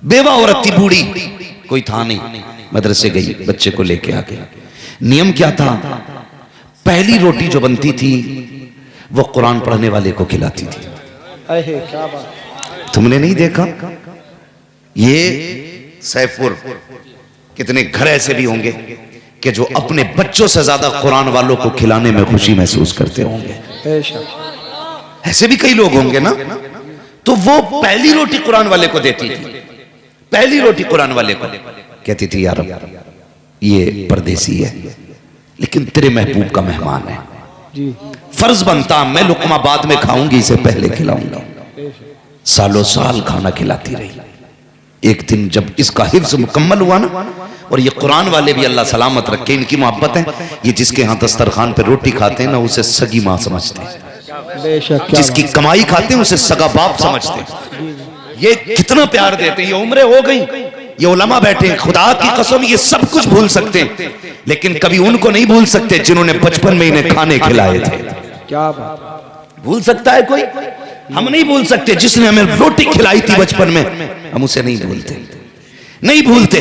बेवा औरत थी, बूढ़ी, कोई था नहीं, मदरसे गई, बच्चे को लेके आ गई। नियम क्या था, पहली रोटी जो बनती थी वो कुरान पढ़ने वाले को खिलाती थी। क्या बात, तुमने नहीं देखा? ये सैफुर, कितने घर ऐसे भी होंगे कि जो अपने बच्चों से ज्यादा कुरान वालों को खिलाने में खुशी महसूस करते होंगे। ऐसे भी कई लोग होंगे ना। तो वो पहली रोटी कुरान वाले को देती थी, पहली रोटी कुरान वाले को, कहती थी यार ये परदेसी है लेकिन तेरे महबूब का मेहमान है, फर्ज बनता मैं लुकमा बाद में खाऊंगी, इसे पहले खिलाऊंगा। सालों साल खाना खिलाती रही। एक दिन जब इसका हिफ्ज मुकम्मल हुआ ना, और ये कुरान वाले भी अल्लाह सलामत रखे, इनकी मोहब्बत है, ये जिसके यहाँ दस्तरखान पे रोटी खाते हैं ना उसे सगी माँ समझते हैं, जिसकी कमाई खाते हैं उसे सगा बाप समझते हैं। ये कितना प्यार देते हैं। ये उम्रें हो गई, ये उलमा बैठे हैं, खुदा की कसम ये सब कुछ भूल सकते हैं लेकिन कभी उनको नहीं भूल सकते जिन्होंने बचपन में इन्हें खाने खिलाए थे। क्या बात, भूल सकता है कोई? हम नहीं भूल सकते। जिसने हमें रोटी खिलाई थी बचपन में, हम उसे नहीं भूलते, नहीं भूलते।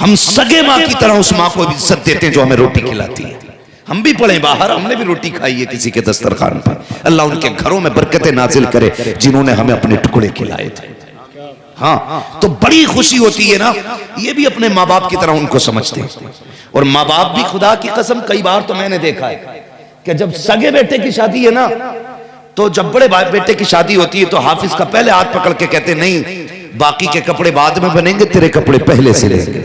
हम सगे माँ की तरह उस माँ को भी इज्जत देते हैं जो हमें रोटी खिलाती है। हम भी पढ़े बाहर, हमने भी रोटी खाई है किसी के दस्तरखान पर। अल्लाह उनके घरों में बरकतें नाजिल करे जिन्होंने हमें अपने टुकड़े खिलाए थे। हाँ, तो बड़ी खुशी होती है ना। ये भी अपने माँ बाप की तरह उनको समझते हैं। और माँ बाप भी, खुदा की कसम, कई बार तो मैंने देखा है कि जब सगे बेटे की शादी है ना, तो जब बड़े बेटे की शादी होती है तो हाफिज का पहले हाथ पकड़ के कहते नहीं, बाकी के कपड़े बाद में बनेंगे, तेरे कपड़े पहले से लेंगे।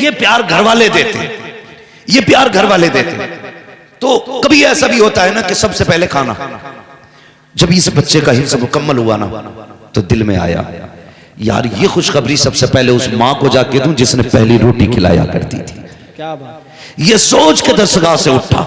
ये प्यार घर वाले देते, ये प्यार घर वाले देते। तो कभी ऐसा भी होता है ना कि सबसे पहले खाना, जब इस बच्चे का हिफ्ज़ मुकम्मल हुआ ना, तो दिल में आया यार ये खुशखबरी सबसे पहले उस माँ को जाके दूं जिसने पहली रोटी खिलाया करती थी। क्या बात, ये सोच के दरसगाह से उठा,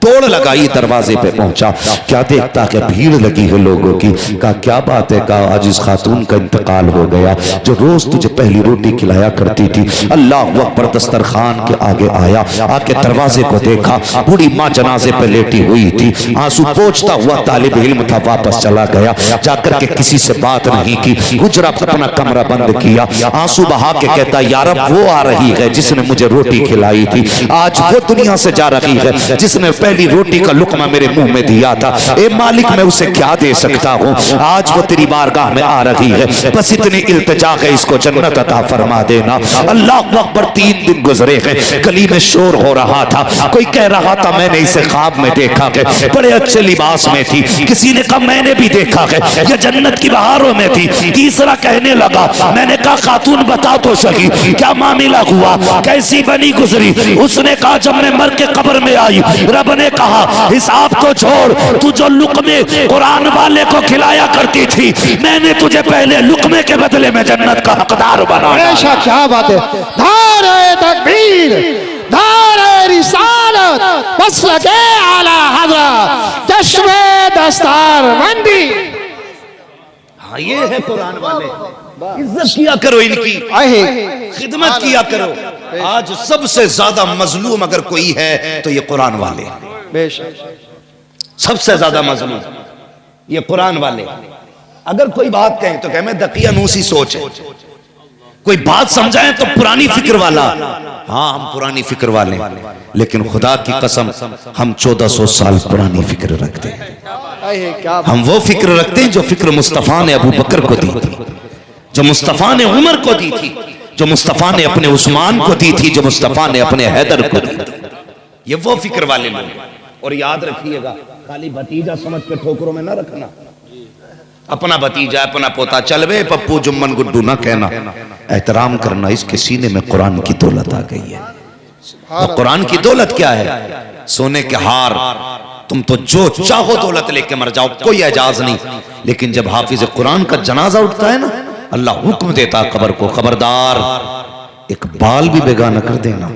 दौड़ लगाई, दरवाजे पे पहुंचा, क्या देखता कि भीड़ लगी है लोगों की। कहा क्या बात है, कहा आज इस खातून का इंतकाल हो गया जो रोज तुझे पहली रोटी खिलाया करती थी। अल्लाह अकबर, दस्तरखान के आगे आया, आके दरवाजे को देखा, बूढ़ी माँ जनाजे पे लेटी हुई थी, आंसू पोंछता हुआ तालिब इल्म था, वापस चला गया, जाकर के किसी से बात नहीं की, गुजरा अपना कमरा बंद किया, आंसू बहा के कहता यार अब वो आ रही है जिसने मुझे रोटी खिलाई थी, आज वो दुनिया से जा रही है जिसने पहली रोटी का लुकमा मेरे मुंह में दिया था। ए मालिक मैं उसे क्या दे सकता हूँ, आज वो तेरी बारगाह में आ रही है, बस इतनी इल्तिजा है इसको जन्नत अता फरमा देना। अल्लाह अकबर। 3 दिन गुजरे हैं, गली में शोर हो रहा था, कोई कह रहा था मैंने इसे ख्वाब में देखा है, बड़े अच्छे लिबास में थी, किसी ने कहा मैंने भी देखा है, ये जन्नत की बहारों में थी, तीसरा कहने लगा, मैंने कहा खातून बता तो सही क्या मामला हुआ, कैसी बनी गुजरी। उसने कहा जब मैं मर के कब्र में आई, रब ने कहा हिसाब को छोड़, तू जो लुकमे कुरान वाले को खिलाया करती थी, मैंने तुझे पहले लुकमे के बदले में जन्नत का हकदार बनाया। क्या बात है, धारे तकबीर, धारे रिसालत, बस लगे आला हज़रत, चश्मे दस्तारबंदी। हाँ ये है कुरान वाले, इज्जत किया करो इनकी, खिदमत किया करो। आज सबसे ज्यादा मजलूम अगर कोई है तो ये कुरान वाले, सबसे ज्यादा मजलूम ये कुरान वाले। अगर कोई बात कहें तो कहें मैं दकियानूसी सोच है, कोई बात समझाएं तो पुरानी फिक्र वाला। हाँ हम पुरानी फिक्र वाले, लेकिन खुदा की कसम हम 1400 साल पुरानी फिक्र रखते हैं। हम वो फिक्र रखते हैं जो फिक्र मुस्तफा ने अबू बकर को दी थी, जो मुस्तफा ने उमर को दी थी, जो मुस्तफा ने अपने उस्मान को दी थी, जो मुस्तफा ने अपने हैदर को दी थी। ये वो फिक्र वाले लोग। और याद रखिएगा, खाली भतीजा समझ के ठोकरों में ना रखना। अपना भतीजा, अपना पोता, चल बे पप्पू जुम्मन गुड्डू ना कहना, एहतराम करना। इसके सीने में कुरान की दौलत आ गई है। और कुरान की दौलत क्या है? सोने के हार, तुम तो जो चाहो दौलत लेके मर जाओ, कोई एजाज नहीं। लेकिन जब हाफिज कुरान का जनाजा उठता है ना, अल्लाह हुक्म देता कब्र को, खबरदार एक बाल भी बेगाना कर देना,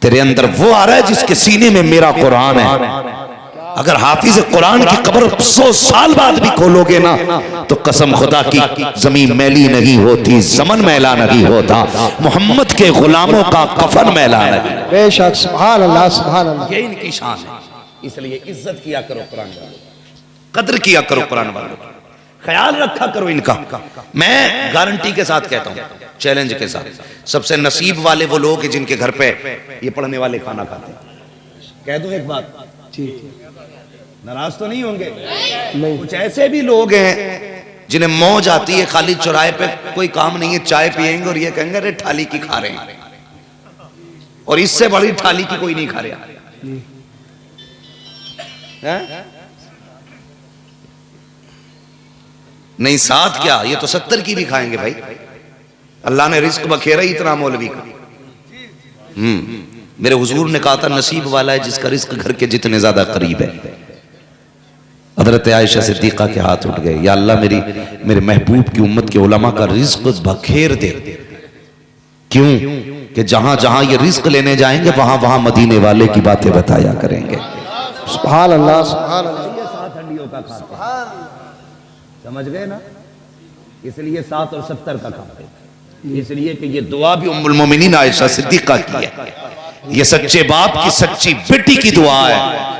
तेरे अंदर वो आ रहा है जिसके सीने में मेरा कुरान है। अगर हाफिज कुरान की कब्र 100 साल बाद भी खोलोगे ना, तो कसम खुदा की जमीन मैली नहीं होती, जमन मैला नहीं होता, मोहम्मद के गुलामों का कफन मैला नहीं। बेशक, सुभान अल्लाह, सुभान अल्लाह। ये इनकी शान है। इसलिए इज्जत किया करो कुरान वालों, कद्र किया करो कुरान वालों। ख्याल रखा करो इनका। मैं गारंटी के साथ कहता हूं, चैलेंज के साथ, सबसे नसीब वाले वो लोग हैं जिनके घर पे ये पढ़ने वाले खाना खाते हैं। कह दूं एक बात, नाराज तो नहीं होंगे? नहीं। कुछ ऐसे भी लोग हैं जिन्हें मौज आती है, खाली चौराहे पे कोई काम नहीं है, चाय पियेंगे और ये कहेंगे अरे थाली की खा रहे हैं, और इससे बड़ी थाली की कोई नहीं खा रहा है? नहीं साथ क्या, ये तो 70 की भी खाएंगे भाई। अल्लाह ने रिस्क बखेरा ही इतना मौलवी का। मेरे हुजूर ने कहा था नसीब वाला है जिसका रिस्क घर के जितने ज्यादा करीब है। हजरत आयशा सिद्दीका के हाथ उठ गए, या अल्लाह मेरे महबूब की उम्मत के उलमा का रिस्क बखेर दे। क्यों? कि जहां जहां ये रिस्क लेने जाएंगे वहां वहां मदीने वाले की बातें बताया करेंगे। सुभान अल्लाह, सुभान अल्लाह। समझ गए ना? इसलिए 7 और 70 का खाते, इसलिए कि ये दुआ भी उम्मुल मोमिनीन आयशा सिद्दीका की है। ये सच्चे बाप की सच्ची बेटी की दुआ है,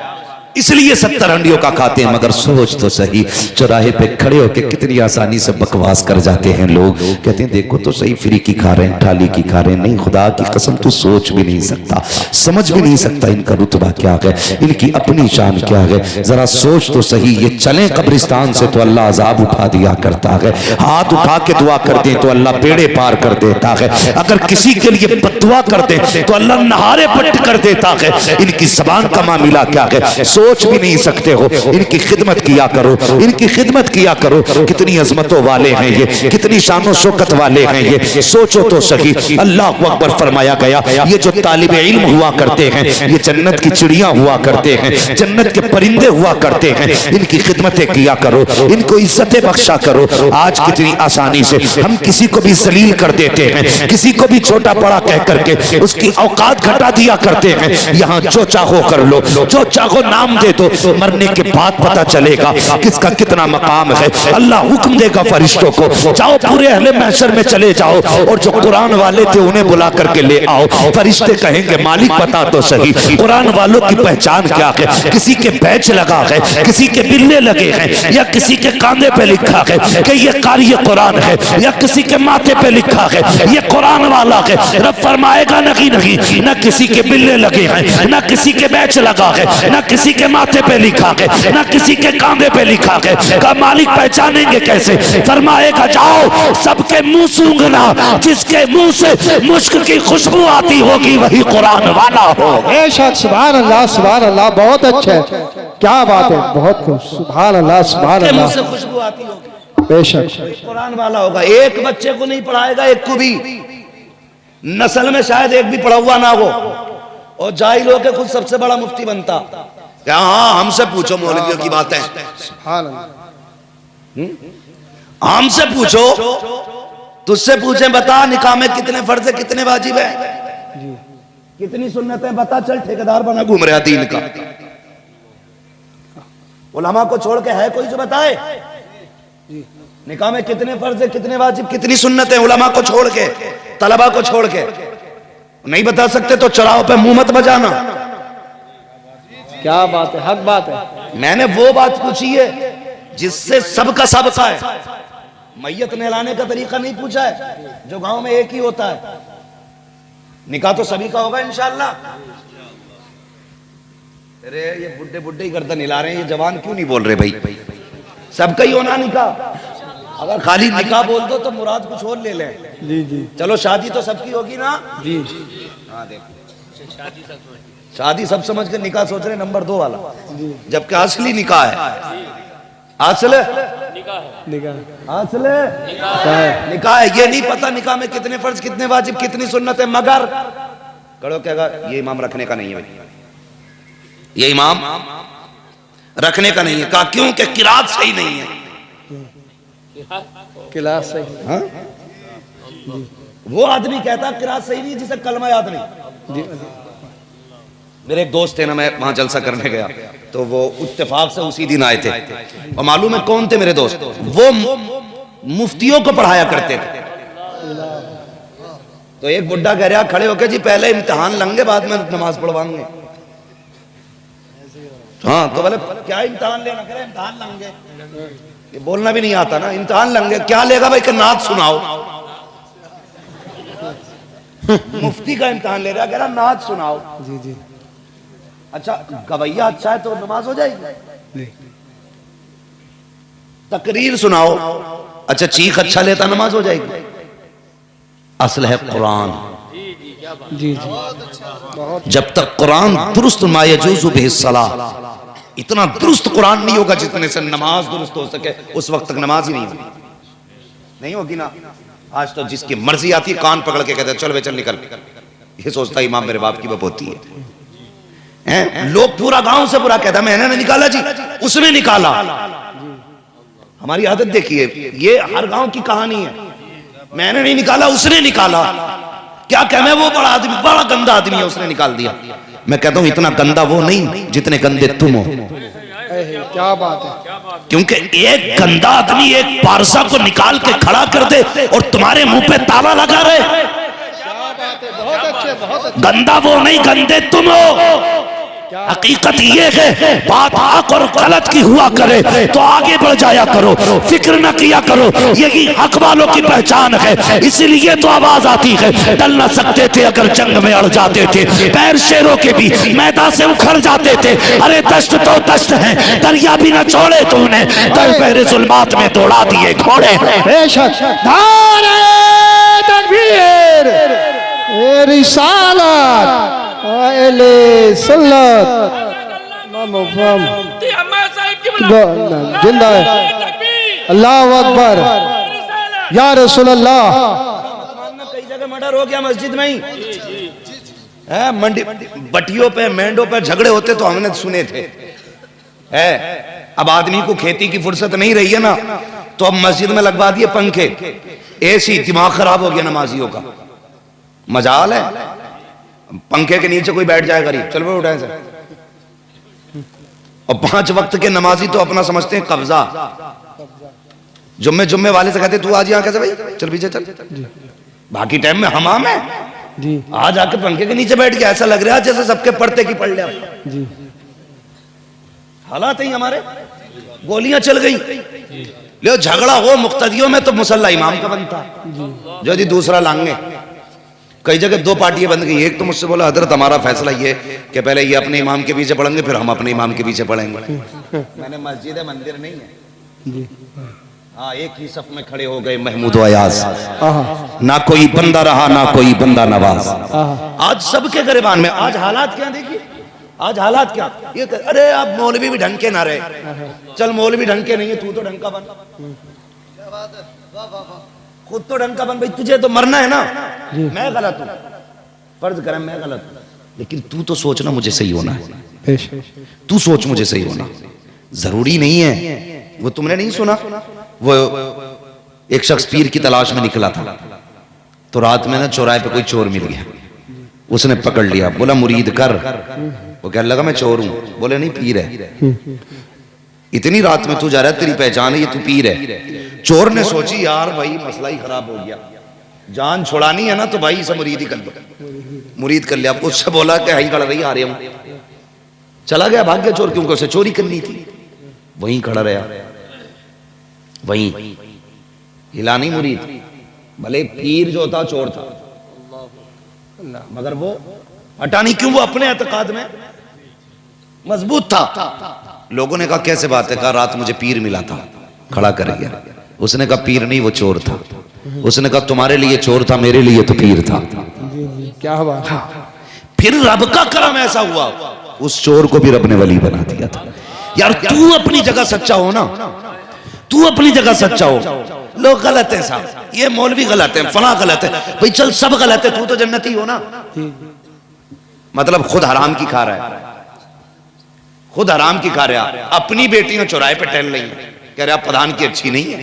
इसलिए 70 हंडियों का खाते हैं। मगर सोच तो सही, चौराहे पे खड़े होकर कितनी आसानी से बकवास कर जाते हैं लोग। कहते हैं देखो तो सही, फ्री की खा रहे हैं, थाली की खा रहे हैं। नहीं, खुदा की कसम तू सोच भी नहीं सकता, समझ भी नहीं सकता इनका रुतबा क्या है, इनकी अपनी शान क्या है। जरा सोच तो सही, ये चलें कब्रिस्तान से तो अल्लाह अजाब उठा दिया करता है, हाथ उठा के दुआ कर दे तो अल्लाह बेड़े पार कर देता है, अगर किसी के लिए बददुआ कर दे तो अल्लाह नहारे पट कर देता है। इनकी जबान का मामला क्या है, सोच भी नहीं सकते हो। इनकी खिदमत किया करो, इनकी खिदमत किया करो। कितनी अजमतों वाले हैं ये, कितनी शानो शौकत वाले हैं ये, सोचो तो सही। अल्लाह अकबर फरमाया गया, ये जो तालिब इल्म हुआ करते हैं ये जन्नत की चिड़ियां हुआ करते हैं, जन्नत के परिंदे हुआ करते हैं। इनकी खिदमतें किया करो, इनको इज्जतें बख्शा करो। आज कितनी आसानी से हम किसी को भी जलील कर देते हैं, किसी को भी छोटा बड़ा कह करके उसकी औकात घटा दिया करते हैं। यहाँ जो चाहो कर लो, जो चाहो नाम दे दो, मरने के बाद पता चलेगा किसका कितना मकाम है। अल्लाह हुक्म देगा फरिश्तों को, जाओ पूरे अहले महशर में चले जाओ और जो कुरान वाले थे उन्हें बुला करके ले आओ। फरिश्ते कहेंगे मालिक बता तो सही, कुरान वालों की पहचान क्या है? किसी के बैच लगा है, किसी के बिल्ले लगे हैं, या किसी के कांधे पे लिखा है कि ये कारी कुरान है, या किसी के माथे पे लिखा है ये कुरान वाला है। रब फरमाएगा नहीं नहीं, न किसी के बिल्ले लगे हैं, न किसी के बैच लगा है, न किसी के माथे पे लिखा है, ना किसी के कांधे पे लिखा है। का मालिक पहचानेंगे कैसे? फरमाएगा जाओ सबके मुंह सूंघना, जिसके मुंह से मुश्क की खुशबू आती होगी वही कुरान वाला हो। बेशक, सुभान अल्लाह, सुभान अल्लाह। बहुत अच्छे, क्या बात है, बहुत खूब। सुभान अल्लाह, सुभान अल्लाह। मुंह से खुशबू आती होगी बेशक, कुरान वाला होगा। एक बच्चे को नहीं पढ़ाएगा, एक को भी, नस्ल में शायद एक भी पढ़ा हुआ ना हो, और जाहिल होकर खुद सबसे बड़ा मुफ्ती बनता। क्या? हाँ, हमसे पूछो मौलवियों की बातें, हमसे पूछो, तुझसे पूछे बता निकाह में कितने फर्ज है, कितने वाजिब है, कितनी सुन्नतें बता, चल ठेकेदार बना घूम रहा दीन का। उलमा को छोड़ के है कोई जो बताए निकाह में कितने फर्ज है, कितने वाजिब, कितनी सुन्नतें? उलमा को छोड़ के, तलबा को छोड़ के नहीं बता सकते तो चौराहों पे मुंह मत बजाना। क्या बात है, हक बात है। मैंने वो बात पूछी है जिससे सबका सबका है। मैयत नहलाने का तरीका नहीं पूछा है जो गांव में एक ही होता है। निकाह तो सभी का होगा इंशाअल्लाह। अरे ये बुड्ढे बुड्ढे ही गर्दन हिला रहे हैं, ये जवान क्यों नहीं बोल रहे भाई? सबका ही होना निकाह। अगर खाली निकाह बोल दो तो मुराद कुछ और ले लें। जी जी, चलो शादी तो सबकी होगी ना? जी। हाँ देखो, शादी सब समझ के निकाह सोच रहे नंबर 2 वाला, जबकि असली निकाह है। असल निकाह है। ये नहीं पता निकाह में कितने फर्ज, कितने वाजिब, कितनी सुन्नत है। मगर कड़ो कहेगा ये इमाम रखने का नहीं है भाई, ये इमाम रखने का नहीं है। कहा क्यों? कि किरात सही नहीं है। क्लास सही। हाँ? वो आदमी कहता किरात सही नहीं जिसे कलमा याद नहीं। मेरे एक दोस्त थे ना, मैं वहां जलसा करने गया तो वो इत्तेफाक से उसी दिन आए थे, और मालूम है कौन थे मेरे दोस्त? वो मुफ्तियों को पढ़ाया करते थे। तो एक बुड्ढा कह रहा खड़े होके, जी पहले इम्तिहान लेंगे बाद में नमाज पढ़वाएंगे। हाँ, तो बोले क्या इम्तिहान लेना? कह रहे इम्तिहान लेंगे। ये बोलना भी नहीं आता ना, इम्तिहान लंगे क्या लेगा भाई कि नात सुनाओ। मुफ्ती का इम्तिहान ले रहा, कह रहा नात सुनाओ। जी जी। अच्छा गवैया अच्छा है तो नमाज हो जाएगी? नहीं। तकरीर सुनाओ, अच्छा चीख अच्छा लेता नमाज हो जाएगी? असल है कुरान। जी जी बहुत। जब तक कुरान दुरुस्त मा यजूज़ु बिही सलाह, इतना दुरुस्त कुरान नहीं होगा जितने से नमाज दुरुस्त हो सके, उस वक्त तक नमाज ही नहीं होगी ना। आज तो जिसकी मर्जी आती है कान पकड़ के कहते हैं चल बे चल निकल, ये सोचता है इमाम मेरे बाप की बाप होती है। लोग पूरा गांव से पूरा कहता है मैंने नहीं निकाला जी, उसने निकाला। हमारी आदत देखिए, ये हर गांव की कहानी है, मैंने नहीं निकाला उसने निकाला। क्या कह मैं वो बड़ा आदमी, बड़ा गंदा आदमी है उसने निकाल दिया। मैं कहता हूं इतना गंदा वो नहीं जितने गंदे तुम हो। क्या बात है। क्योंकि एक गंदा आदमी एक पारसा को निकाल के खड़ा कर दे और तुम्हारे मुंह पे ताला लगा रहे। क्या बात है, बहुत अच्छे बहुत अच्छे। गंदा वो नहीं गंदे तुम हो। हकीकत ये है बात हक और गलत की हुआ करे तो आगे बढ़ जाया करो, फिक्र न किया करो, यही हक वालों की पहचान है। इसीलिए तो आवाज आती है टल न सकते थे अगर जंग में अड़ जाते थे, पैर शेरों के भी मैदान से उखड़ जाते थे। अरे दश्त तो दश्त है, दरिया भी न छोड़े तूने, दर पैरे जुल्मात में दौड़ा दिए घोड़े। बेशक। नारे तकबीर, ए रिसालत, आले सल्लत, जिंदा है। अल्लाह अकबर, या रसूल अल्लाह। कई जगह मर्डर हो गया मस्जिद में ही है, मंडी बटियों पे मेंढों पे झगड़े होते तो हमने सुने थे। है अब आदमी को खेती की फुर्सत नहीं रही है ना, तो अब मस्जिद में लगवा दिए पंखे, एसी, दिमाग खराब हो गया नमाजियों का। मजाल है पंखे के नीचे कोई बैठ जाए गरीब, चल वो उठाए से। और 5 वक्त के नमाजी तो अपना समझते हैं कब्जा। जुम्मे वाले से कहते तू आज यहाँ कैसे भाई, चल पीछे चल। बाकी टाइम में हमाम है जी, आज आके पंखे के नीचे बैठ के ऐसा लग रहा है जैसे सबके पढ़ते की पढ़ लिया जी। हालात है हमारे। गोलियां चल गई, ले झगड़ा हो मुक्तदियों में तो मुसल्ला इमाम का बनता, जो यदि दूसरा लांगे। कई जगह 2 पार्टियां बन गई। एक तो मुझसे बोला हजरत हमारा फैसला ये कि पहले ये अपने इमाम के पीछे पढ़ेंगे फिर हम अपने इमाम के पीछे पढ़ेंगे। मैंने मस्जिद है मंदिर नहीं है जी। हाँ, एक ही सफ में खड़े हो गए महमूद अयाज, ना कोई बंदा रहा ना कोई बंदा नवाज। आज सबके गिरबान में। आज हालात क्या देखिए, आज हालात क्या ये अरे आप मौलवी भी ढंग के ना रहे, चल मौलवी ढंग के नहीं है तू तो ढंग का बन, खुद तो ढंग का बन भाई, तुझे तो मरना है ना। मैं गलत हूँ, फर्ज करें मैं गलत हूँ, लेकिन तू तो सोचना मुझे सही होना है, तू सोच मुझे सही होना। जरूरी नहीं है, वो तुमने नहीं सुना, वो एक शख्स पीर की तलाश में निकला था, तो रात में ना चौराहे पे कोई चोर मिल गया, उसने पकड़ लिया, बोला मुरीद कर। वो कहने लगा मैं चोर हूं, बोले नहीं पीर है। इतनी रात में तू जा रहा है, तेरी पहचान है ये, तू पीर है। चोर ने सोची यार भाई मसला ही खराब हो गया, जान छुड़ानी है ना तो भाई इसे मुरीद ही कर दो, मुरीद कर लिया। उससे बोला कि हाई खड़ा रही, आ रहे हूं, चला गया, भाग गया चोर, क्योंकि उसे चोरी करनी थी। वहीं खड़ा रहा, वहीं हिला नहीं मुरीद, भले पीर जो था चोर था, मगर वो हटा नहीं। क्यों? वो अपने एतकाद में मजबूत था। लोगों ने कहा कैसे बात है, कहा रात मुझे पीर मिला था, खड़ा कर गया। उसने कहा पीर नहीं वो चोर था। उसने कहा तुम्हारे लिए चोर था, मेरे लिए तो पीर था। क्या बात है। फिर रब का करम ऐसा हुआ, उस चोर को भी रब ने वली बना दिया था। यार तू अपनी जगह सच्चा हो ना, तू अपनी जगह सच्चा हो। लोग गलत है साहब, ये मौलवी गलत है, फला गलत है, भाई चल सब गलत है, तू तो जन्नती हो ना। मतलब खुद हराम की खा रहा है, खुद हराम की खा रहा है। अपनी बेटी ने चौराहे पे टहल रही है, कह रहा प्रधान की अच्छी नहीं है।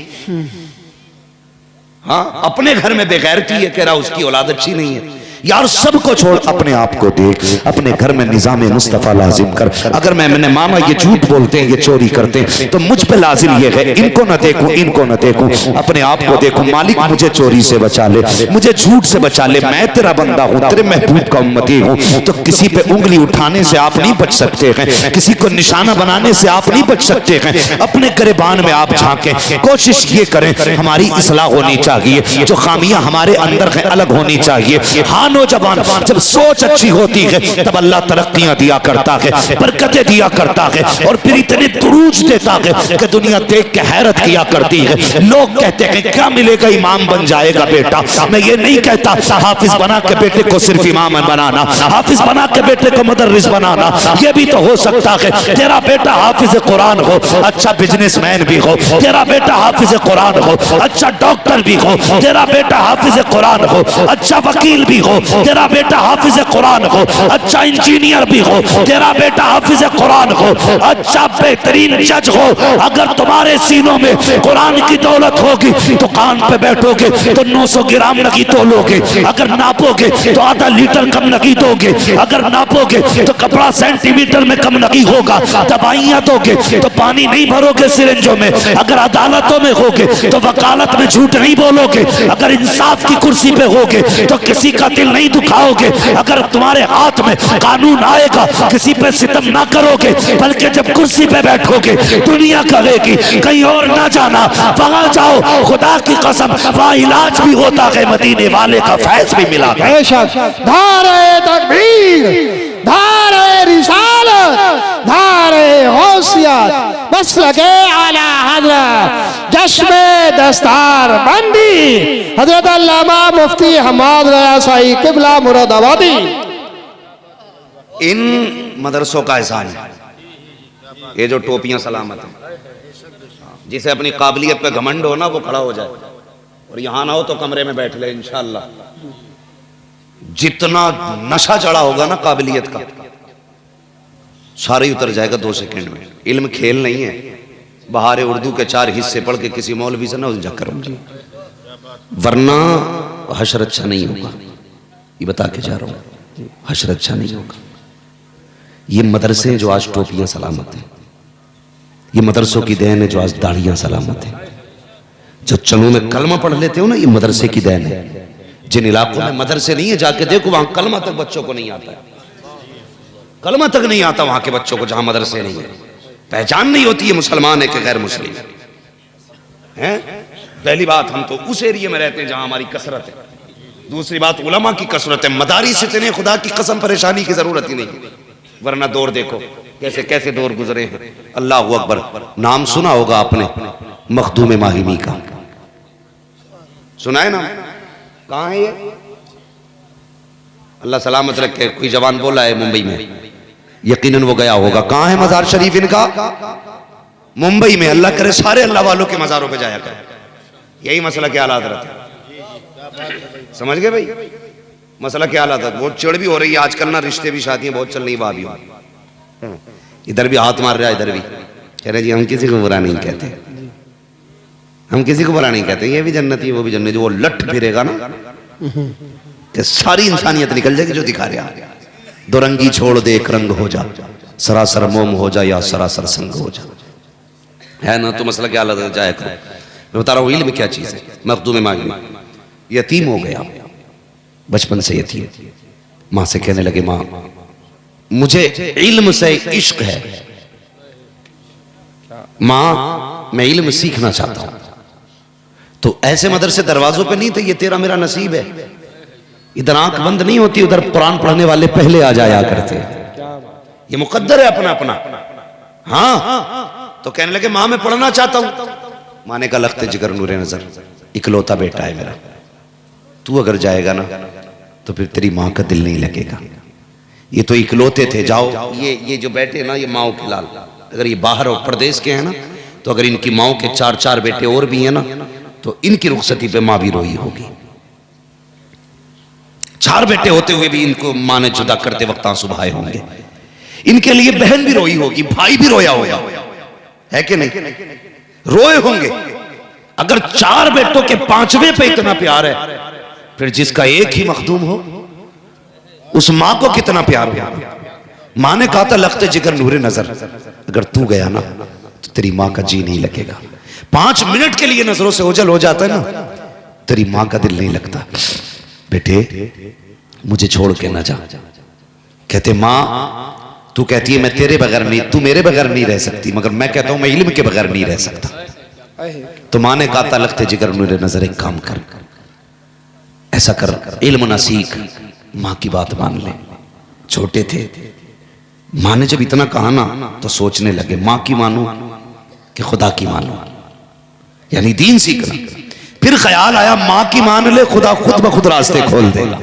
हाँ, अपने घर में बेगैरती है, कह रहा उसकी औलाद अच्छी नहीं है। यार सबको छोड़ अपने आप को देख, अपने घर में निजाम मुस्तफा लाजिम कर। अगर मैंने मामा ये झूठ बोलते हैं, ये चोरी करते हैं, तो मुझ पे लाजिम ये है इनको न देखूं, इनको न देखूं, अपने आप को देखूं। मालिक मुझे चोरी से बचा ले, मुझे झूठ से बचा ले, मैं तेरा बंदा हूं, तेरे महबूब का उम्मती हूं। तो किसी पे उंगली उठाने से आप नहीं बच सकते हैं, किसी को निशाना बनाने से आप नहीं बच सकते हैं। अपने गिरबान में आप झांकें, कोशिश ये करें हमारी इस्लाह होनी चाहिए, जो खामियां हमारे अंदर हैं अलग होनी चाहिए। हाँ नौजवान, जब सोच अच्छी होती है तब अल्लाह तरक्कियां दिया करता है, बरकतें दिया करता है, और फिर इतने दुरूज देता है कि दुनिया देख के हैरत किया करती है। लोग कहते हैं क्या मिलेगा, इमाम बन जाएगा बेटा। मैं ये नहीं कहता हाफिज बना के बेटे को सिर्फ इमाम बनाना, हाफिज बना के बेटे को मुदर्रिस बनाना, ये भी तो हो सकता है तेरा बेटा हाफिज कुरान हो, अच्छा बिजनेसमैन भी हो, तेरा बेटा हाफिज कुरान हो, अच्छा डॉक्टर भी हो, तेरा बेटा हाफिज कुरान हो, अच्छा वकील भी हो, तेरा बेटा हाफिज कुरान हो, अच्छा इंजीनियर भी हो, तेरा बेटा हाफिज कुरान हो, अच्छा बेहतरीन जज हो। अगर तुम्हारे सीनों में कुरान की दौलत होगी तो कान पे बैठोगे तो 900 ग्राम नगी तोलोगे, अगर नापोगे तो आधा लीटर कम नगी दोगे, अगर नापोगे तो कपड़ा सेंटीमीटर में कम नगी होगा, दवाइयां दोगे तो पानी नहीं भरोगे सिरिंजों में, अगर अदालतों में होगे तो वकालत में झूठ नहीं बोलोगे, अगर इंसाफ की कुर्सी पे होगे तो किसी का दिल नहीं दुखाओगे, अगर तुम्हारे हाथ में कानून आएगा किसी पे सितम ना करोगे, बल्कि जब कुर्सी पे बैठोगे दुनिया कहेगी कहीं और ना जाना, वहां जाओ, खुदा की कसम वहां इलाज भी होता है, मदीने वाले का फैज भी मिला है। धारे तकबीर, धारे रिसालत, धारे गौसियत, बस लगे आला हज़रत जश्न दस्तार बंदी हजरत अल्लामा मुफ्ती हम्माद रज़ा साई किबला मुरादाबादी। इन मदरसों का एहसान है, ये जो टोपियां सलामत है, जिसे अपनी काबिलियत पे घमंड हो ना वो खड़ा हो जाए, और यहां ना हो तो कमरे में बैठ ले इंशाअल्लाह। जितना नशा चढ़ा होगा ना काबिलियत का सारा ही उतर जाएगा 2 सेकंड में। इल्म खेल नहीं है, बहारे उर्दू के 4 हिस्से पढ़ के किसी मौलवी से ना उलझा करो, वरना हशर अच्छा नहीं होगा। ये बता के जा रहा हूं, हशर अच्छा नहीं होगा। ये मदरसे जो आज टोपियां सलामत हैं, ये मदरसों की देन है जो आज दाढ़ियां सलामत है। जो चनों में कलमा पढ़ लेते हो ना, ये मदरसे की देन है। जिन इलाकों में मदरसे नहीं है जाके देखो, वहां कलमा तक बच्चों को नहीं आता, कलमा तक नहीं आता वहां के बच्चों को, जहां मदरसे नहीं है। पहचान नहीं होती है मुसलमान है कि गैर मुस्लिम है। पहली बात, हम तो उस एरिया में रहते हैं जहां हमारी कसरत है। दूसरी बात, उलमा की कसरत है। मदारिस इतने, खुदा की कसम परेशानी की जरूरत ही नहीं, वरना दौर देखो कैसे कैसे दौर गुजरे हैं। अल्लाह अकबर। नाम सुना होगा आपने मखदूम माहिमी का, सुना है ना? कहाँ है ये? अल्लाह सलामत रखे। कोई जवान बोला है मुंबई में, यकीनन वो गया होगा। कहाँ है मजार शरीफ इनका? मुंबई में। अल्लाह करे सारे अल्लाह वालों के मजारों पे जाया करे। यही मसला क्या हालात रहते, समझ गए भाई? मसला क्या हालात है। बहुत चिड़ भी हो रही है आजकल ना, रिश्ते भी शादियां बहुत चल रही भाभी, इधर भी हाथ मार रहा है, इधर भी कह रहे जी हम किसी को बुरा नहीं कहते, हम किसी को बुरा नहीं कहते, ये भी जन्नती वो भी जन्नती। वो लट फिरेगा ना कि सारी इंसानियत निकल जाएगी जो दिखा रहा है। दुरंगी छोड़ दे एक रंग हो जा, सरासर मोम हो जा या सरासर संग हो जा, है ना? तो मसला क्या हालत जाए करो। मैं बता रहा हूँ इल्म क्या चीज है। मखदूम मांगने यतीम हो गया, बचपन से यतीम। माँ से कहने लगे माँ मुझे इल्म से इश्क है, माँ मैं इल्म सीखना चाहता हूं। तो ऐसे मदरसे दरवाजों पे नहीं थे, ये तेरा मेरा नसीब है। इधर आंख बंद नहीं होती, उधर कुरान पढ़ने वाले पहले आ जाया करते। ये मुकद्दर है अपना अपना। हाँ, तो कहने लगे माँ मैं पढ़ना चाहता हूं। माँ ने कहा लखते जिगर नूरे नजर, इकलौता बेटा है मेरा, तू अगर जाएगा ना तो फिर तेरी माँ का दिल नहीं लगेगा। ये तो इकलौते थे, जाओ। ये जो बैठे ना, ये माओ के लाल, अगर ये बाहर और प्रदेश के हैं ना, तो अगर इनकी माओ के 4-4 बेटे और भी हैं ना, तो इनकी रुखसती पे माँ भी रोई होगी। 4 बेटे होते हुए भी इनको माँ ने जुदा करते वक्त आंसू बहाए होंगे। इनके लिए बहन भी रोई होगी, भाई भी रोया होगा, है कि नहीं? रोए होंगे। अगर 4 बेटों के 5वें पे इतना प्यार है, फिर जिसका एक ही मखदूम हो उस माँ को कितना प्यार हुआ। माँ ने कहा था लख्ते जिगर नूरे नजर, अगर तू गया ना तो तेरी माँ का जी नहीं लगेगा। 5 मिनट के लिए नजरों से ओझल हो जाता है ना, तेरी माँ का दिल नहीं लगता। बेटे मुझे छोड़ के ना जा। कहते माँ तू कहती है मैं तेरे बगैर नहीं, तू मेरे बगैर नहीं रह सकती, मगर मैं कहता हूं मैं इल्म के बगैर नहीं रह सकता। तो माँ ने कहा था लख्ते जिगर नूरे नजर, एक काम कर, ऐसा कर, इल्म ना सीख, माँ की बात मान ले। छोटे थे, माँ ने जब इतना कहा ना तो सोचने लगे माँ की मानूं कि खुदा की मानूं, यानी दीन सीखना। फिर ख्याल आया माँ की मान ले, खुदा खुद ब खुद रास्ते खोल देगा।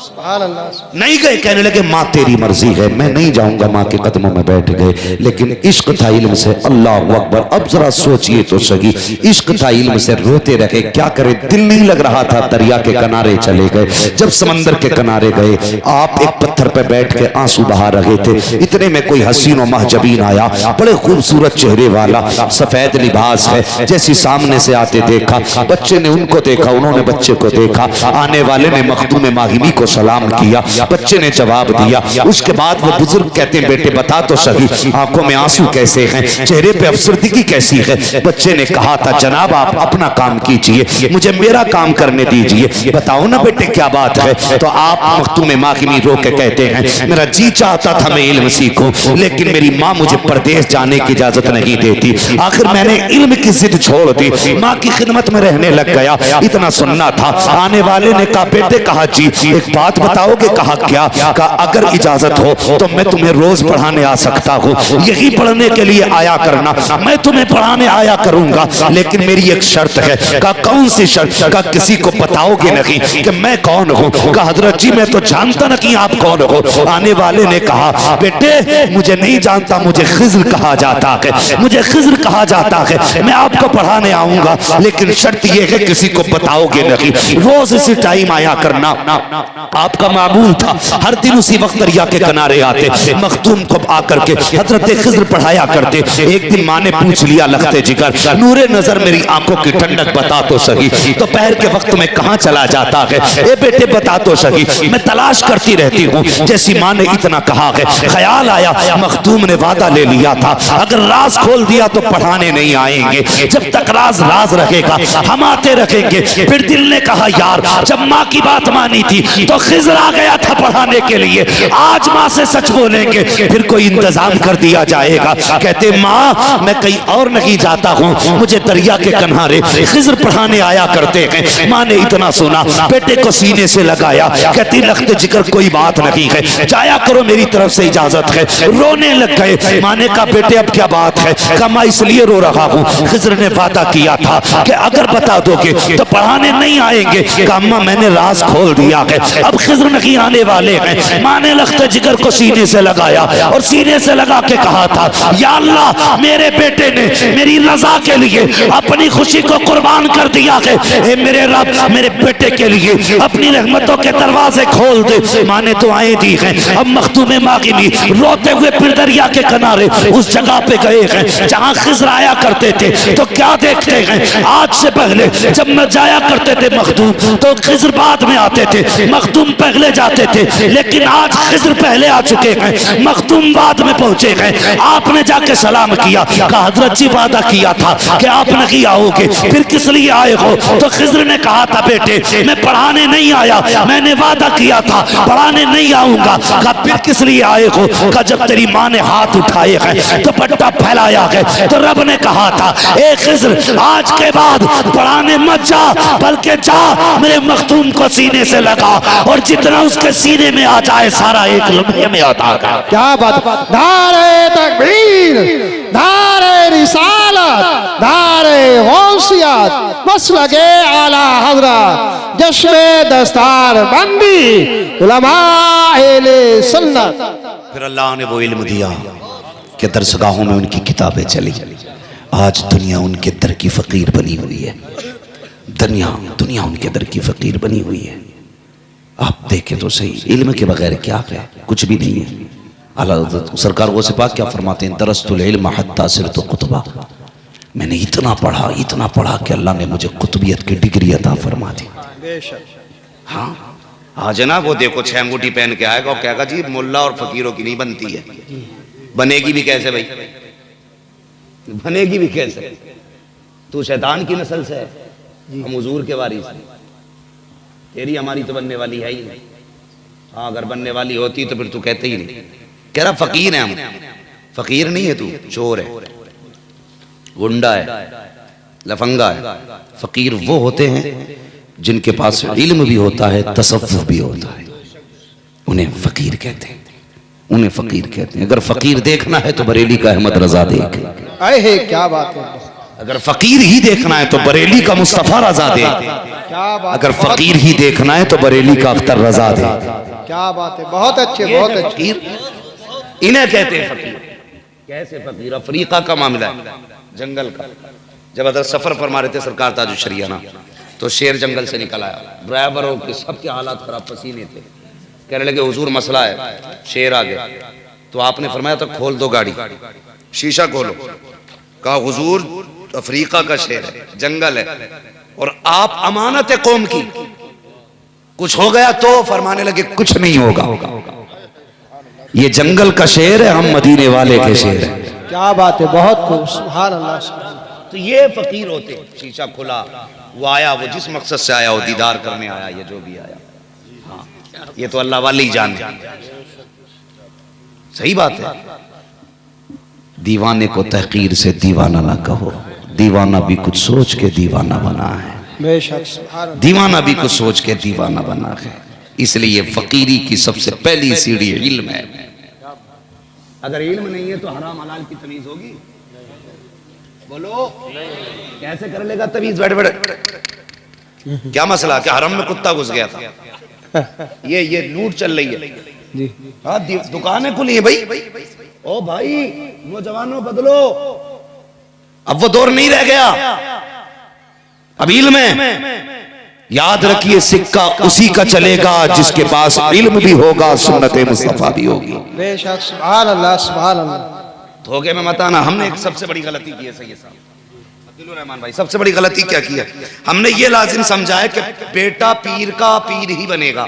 नहीं गए, कहने लगे माँ तेरी मर्जी है, मैं नहीं जाऊंगा। माँ के कदमों में बैठ गए, लेकिन इश्क था इल्म से। अल्लाह अकबर। अब जरा सोचिए तो सही, इश्क था इल्म से, रोते रहे, क्या करे, दिल नहीं लग रहा था। दरिया के किनारे चले गए। जब समंदर के किनारे गए, आप एक पत्थर पे बैठ के आंसू बहा रहे थे। इतने में कोई हसीन और महजबीन आया, बड़े खूबसूरत चेहरे वाला, सफेद लिबास है। जैसे सामने से आते देखा, बच्चे ने उनको देखा, उन्होंने बच्चे को देखा। आने वाले ने मखदूम मागिमी को सलाम किया, बच्चे ने जवाब दिया। उसके बाद वो बुजुर्ग कहते हैं बेटे बता तो सही, आंखों में आंसू कैसे हैं, चेहरे पे अफसरदगी कैसी है। बच्चे ने कहा था जनाब आप अपना काम कीजिए, मुझे मेरा काम करने दीजिए, बताओ ना बेटे क्या बात है। तो आप मखदूम मागिमी रो के कहते हैं मेरा जी चाहता था मैं इल्म सीखूं, लेकिन मेरी माँ मुझे परदेश जाने की इजाजत नहीं देती। आखिर मैंने इल्म की जिद छोड़ दी, माँ की खिदमत में रहने लग गया। इतना सुनना था। आने वाले ने कहा बेटे, कहा जी एक बात बताओगे। कहा क्या। कहा अगर इजाजत हो तो मैं तुम्हें रोज पढ़ाने आ सकता हूँ, यही पढ़ने के लिए आया करना, मैं तुम्हें पढ़ाने आया करूंगा, लेकिन मेरी एक शर्त है। कहा कौन सी शर्त। कहा किसी को बताओगे नहीं कि मैं कौन हूँ। कहा हजरत जी मैं तो जानता ना कि आप कौन हो। आने वाले ने कहा बेटे मुझे नहीं जानता, मुझे खिज्र कहा जाता है, मुझे खिज्र कहा जाता है, मैं आपको पढ़ाने आऊंगा, लेकिन शर्त यह है किसी को बताओगे नहीं, रोज इसी टाइम आया करना। आपका मामूल था हर दिन उसी वक्त दरिया के किनारे आते, मखदूम को आकर के हजरत खिज्र पढ़ाया करते। एक दिन माँ ने पूछ लिया लख्ते जिगर नूरे नजर मेरी आंखों की ठंडक बता तो सही, दोपहर के वक्त में कहाँ चला जाता है। ए बेटे बता तो सही, मैं तलाश करती रहती हूँ। जैसी माँ ने इतना कहा है, ख्याल आया मखदूम ने वादा ले लिया था अगर राज खोल दिया तो पढ़ाने नहीं आएंगे, जब तक राज राज रहेगा हम आते रहेंगे। फिर दिल ने कहा यार जब माँ की बात मानी थी तो खिज्र आ गया था पढ़ाने के लिए, आज माँ से सच बोलेंगे फिर कोई इंतजाम कर दिया जाएगा। कहते माँ मैं कहीं और नहीं जाता हूँ, मुझे दरिया के किनारे खिज्र पढ़ाने आया करते हैं। माँ ने इतना सुना, बेटे को सीने से लगाया। कहती लख्ते जिगर कोई बात नहीं है, जाया करो मेरी तरफ से इजाजत है। रोने लग गए। माँ ने कहा बेटे अब क्या बात है। कहा मैं इसलिए रो रहा हूँ, खिज्र ने वादा किया था कि अगर बता दोगे तो पढ़ाने नहीं आएंगे। कहा अम्मा मैंने राज खोल दिया है, अब खिज्र नहीं आने वाले हैं। माँ ने लख्ते जिगर को सीने से लगाया और सीने से लगा के कहा था या अल्लाह मेरे बेटे ने मेरी रजा के लिए अपनी खुशी को कुर्बान कर दिया है, ए मेरे रब मेरे बेटे के लिए अपनी रहमतों के दरवाजे खोल दे। माँ ने तो आए दी हैं। अब मखदूम मागिमी रोते हुए फिर दरिया के किनारे उस जगह पे गए हैं जहाँ खिज्र आया करते थे। तो क्या देखते हैं, आज से पहले जब मैं जाया करते थे मखदूम तो खिज्र बाद में आते थे, मखदूम पहले जाते थे, लेकिन आज खिज्र पहले आ चुके हैं, मखदूम बाद में पहुंचे हैं। आपने जाके सलाम किया, कहा हजरत जी वादा किया था कि आप नहीं आओगे, फिर किस लिए आए हो। तो खिज्र ने कहा था बेटे मैं पढ़ाने नहीं आया, मैंने वादा किया था पढ़ाने नहीं आऊंगा। कहा फिर किस लिए आए हो। कहा जब तेरी माँ ने हाथ उठाए हैं तो पट्टा फैलाया है तो रब ने कहा था ए खिज्र आज के बाद पढ़ाने मत जा, बल्कि जा मेरे मखदूम को सीने से लगा और जितना उसके सीने में आ जाए सारा एक लम्हे में आता है। क्या बात। नारे तकबीर, नारे रिसालत, नारे गौसियत, मसलके आला हज़रत, जश्न दस्तार बंदी उलमाए सुन्नत। फिर अल्लाह ने वो इल्म दिया कि दरसगाहों में उनकी किताबें चली। आज दुनिया उनके दर की फकीर बनी हुई है, दुनिया उनके दर की फकीर बनी हुई है। आप देखें तो सही, इल्म के बगैर क्या है, कुछ भी नहीं है। आला सरकार वो सिपा क्या फरमाते हैं, दरस्तुल इल्म हत्ता सिरतु कुतबा, मैंने इतना पढ़ा कि अल्लाह ने मुझे कुतुबियत की डिग्री अता फरमा दी। हाँ आज ना वो देखो 6 अंगूठी पहन के आएगा और कहेगा जी मुल्ला और फकीरों की नहीं बनती है। बनेगी भी कैसे भाई, बनेगी भी कैसे? तू शैतान की नस्ल से है, हम हुजूर के वारिस हैं, तेरी हमारी तो बनने वाली है ही नहीं। हाँ अगर बनने वाली होती तो फिर तू कहते ही नहीं। कह रहा फकीर है हम, फकीर नहीं है तू, चोर है, गुंडा है, लफंगा है। फकीर वो होते हैं जिनके पास इल्म भी होता है, तसव्वुफ भी होता है, उन्हें फकीर कहते हैं, उन्हें फकीर कहते हैं। अगर फकीर देखना है तो बरेली का अहमद रजा देख, अरे क्या बात है, अगर फकीर ही देखना है तो बरेली का मुस्तफा रजा दे, क्या बात, अगर फकीर ही देखना है तो बरेली का अख्तर रजा दे। क्या बात है, बहुत अच्छे, बहुत अच्छे। फकीर इन्हें कहते हैं फकीर। कैसे फकीर? अफ्रीका का मामला है, जंगल का। जब अदर सफर फरमा रहे थे सरकार ताजुल शरिया ना, तो शेर जंगल से निकल आया, ड्राइवरों के सबके हालात खराब, पसीने थे। कहने लगे हुजूर मसला है, शेर आ गया। तो आपने फरमाया तो खोल दो गाड़ी, शीशा खोलो। कहा हुजूर अफ्रीका का शेर है, जंगल है, और आप अमानत है कौम की, कुछ हो गया तो? फरमाने लगे कुछ नहीं होगा, ये जंगल का शेर है, हम मदीने वाले के शेर है। क्या बात है, बहुत खूब, सुभान अल्लाह, सुभान। तो ये फकीर होते। शीशा खुला, वो आया, वो जिस मकसद से आया, वो दीदार करने आया, ये जो भी आया। हाँ ये तो अल्लाह वाले ही जाने। सही बात है। दीवाने को तहकीर से दीवाना ना कहो, दीवाना भी कुछ सोच के दीवाना बना है, बेशक, सुभान अल्लाह। दीवाना भी कुछ सोच के दीवाना बना है। इसलिए फकीरी की सबसे पहली सीढ़ी इल्म है। अगर इल्म नहीं है तो हराम हलाल की तमीज होगी? बोलो कैसे कर लेगा तमीज? बैठ बैठ क्या मसला? क्या हरम में कुत्ता घुस गया था? ये लूट चल रही है जी। हाँ, दुकानें खुली है भाई। ओ भाई नौजवानों बदलो, अब वो दौर नहीं रह गया। अब इल्म है, याद रखिए सिक्का उसी का चलेगा जिसके पास इल्म भी होगा, सुन्नत मुस्तफा भी होगी। बेशक, सुभान अल्लाह, सुभान अल्लाह। धोखे में मत आना। हमने एक सबसे बड़ी गलती की है सैयद साहब अब्दुल रहमान भाई, सबसे बड़ी गलती क्या की है? हमने ये लाजिम समझा है कि बेटा पीर का पीर ही बनेगा।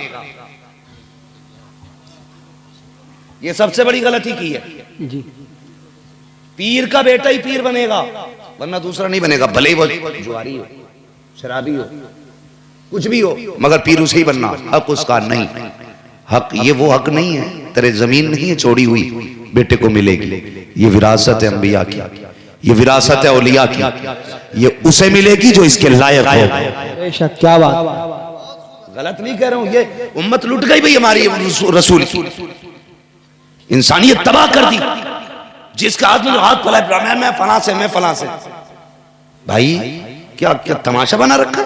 ये सबसे बड़ी गलती की है जी। पीर का बेटा ही पीर बनेगा, वरना दूसरा नहीं बनेगा। भले ही वो जुआरी हो, शराबी हो, कुछ भी हो, मगर पीर उसे ही बनना। हक उसका नहीं, हक ये वो हक नहीं है, तेरे जमीन नहीं है छोड़ी हुई, बेटे को मिलेगी। ये विरासत है अंबिया की, ये विरासत है औलिया की, ये उसे मिलेगी जो इसके लायक हो। बेशक, क्या बात। गलत नहीं कह रहा हूं, ये उम्मत लुट गई भाई हमारी रसूल की, इंसानियत तबाह कर दी। जिसका हाथ में हाथ फैलाए, मैं फला से, मैं फला से। भाई क्या क्या तमाशा बना रखा,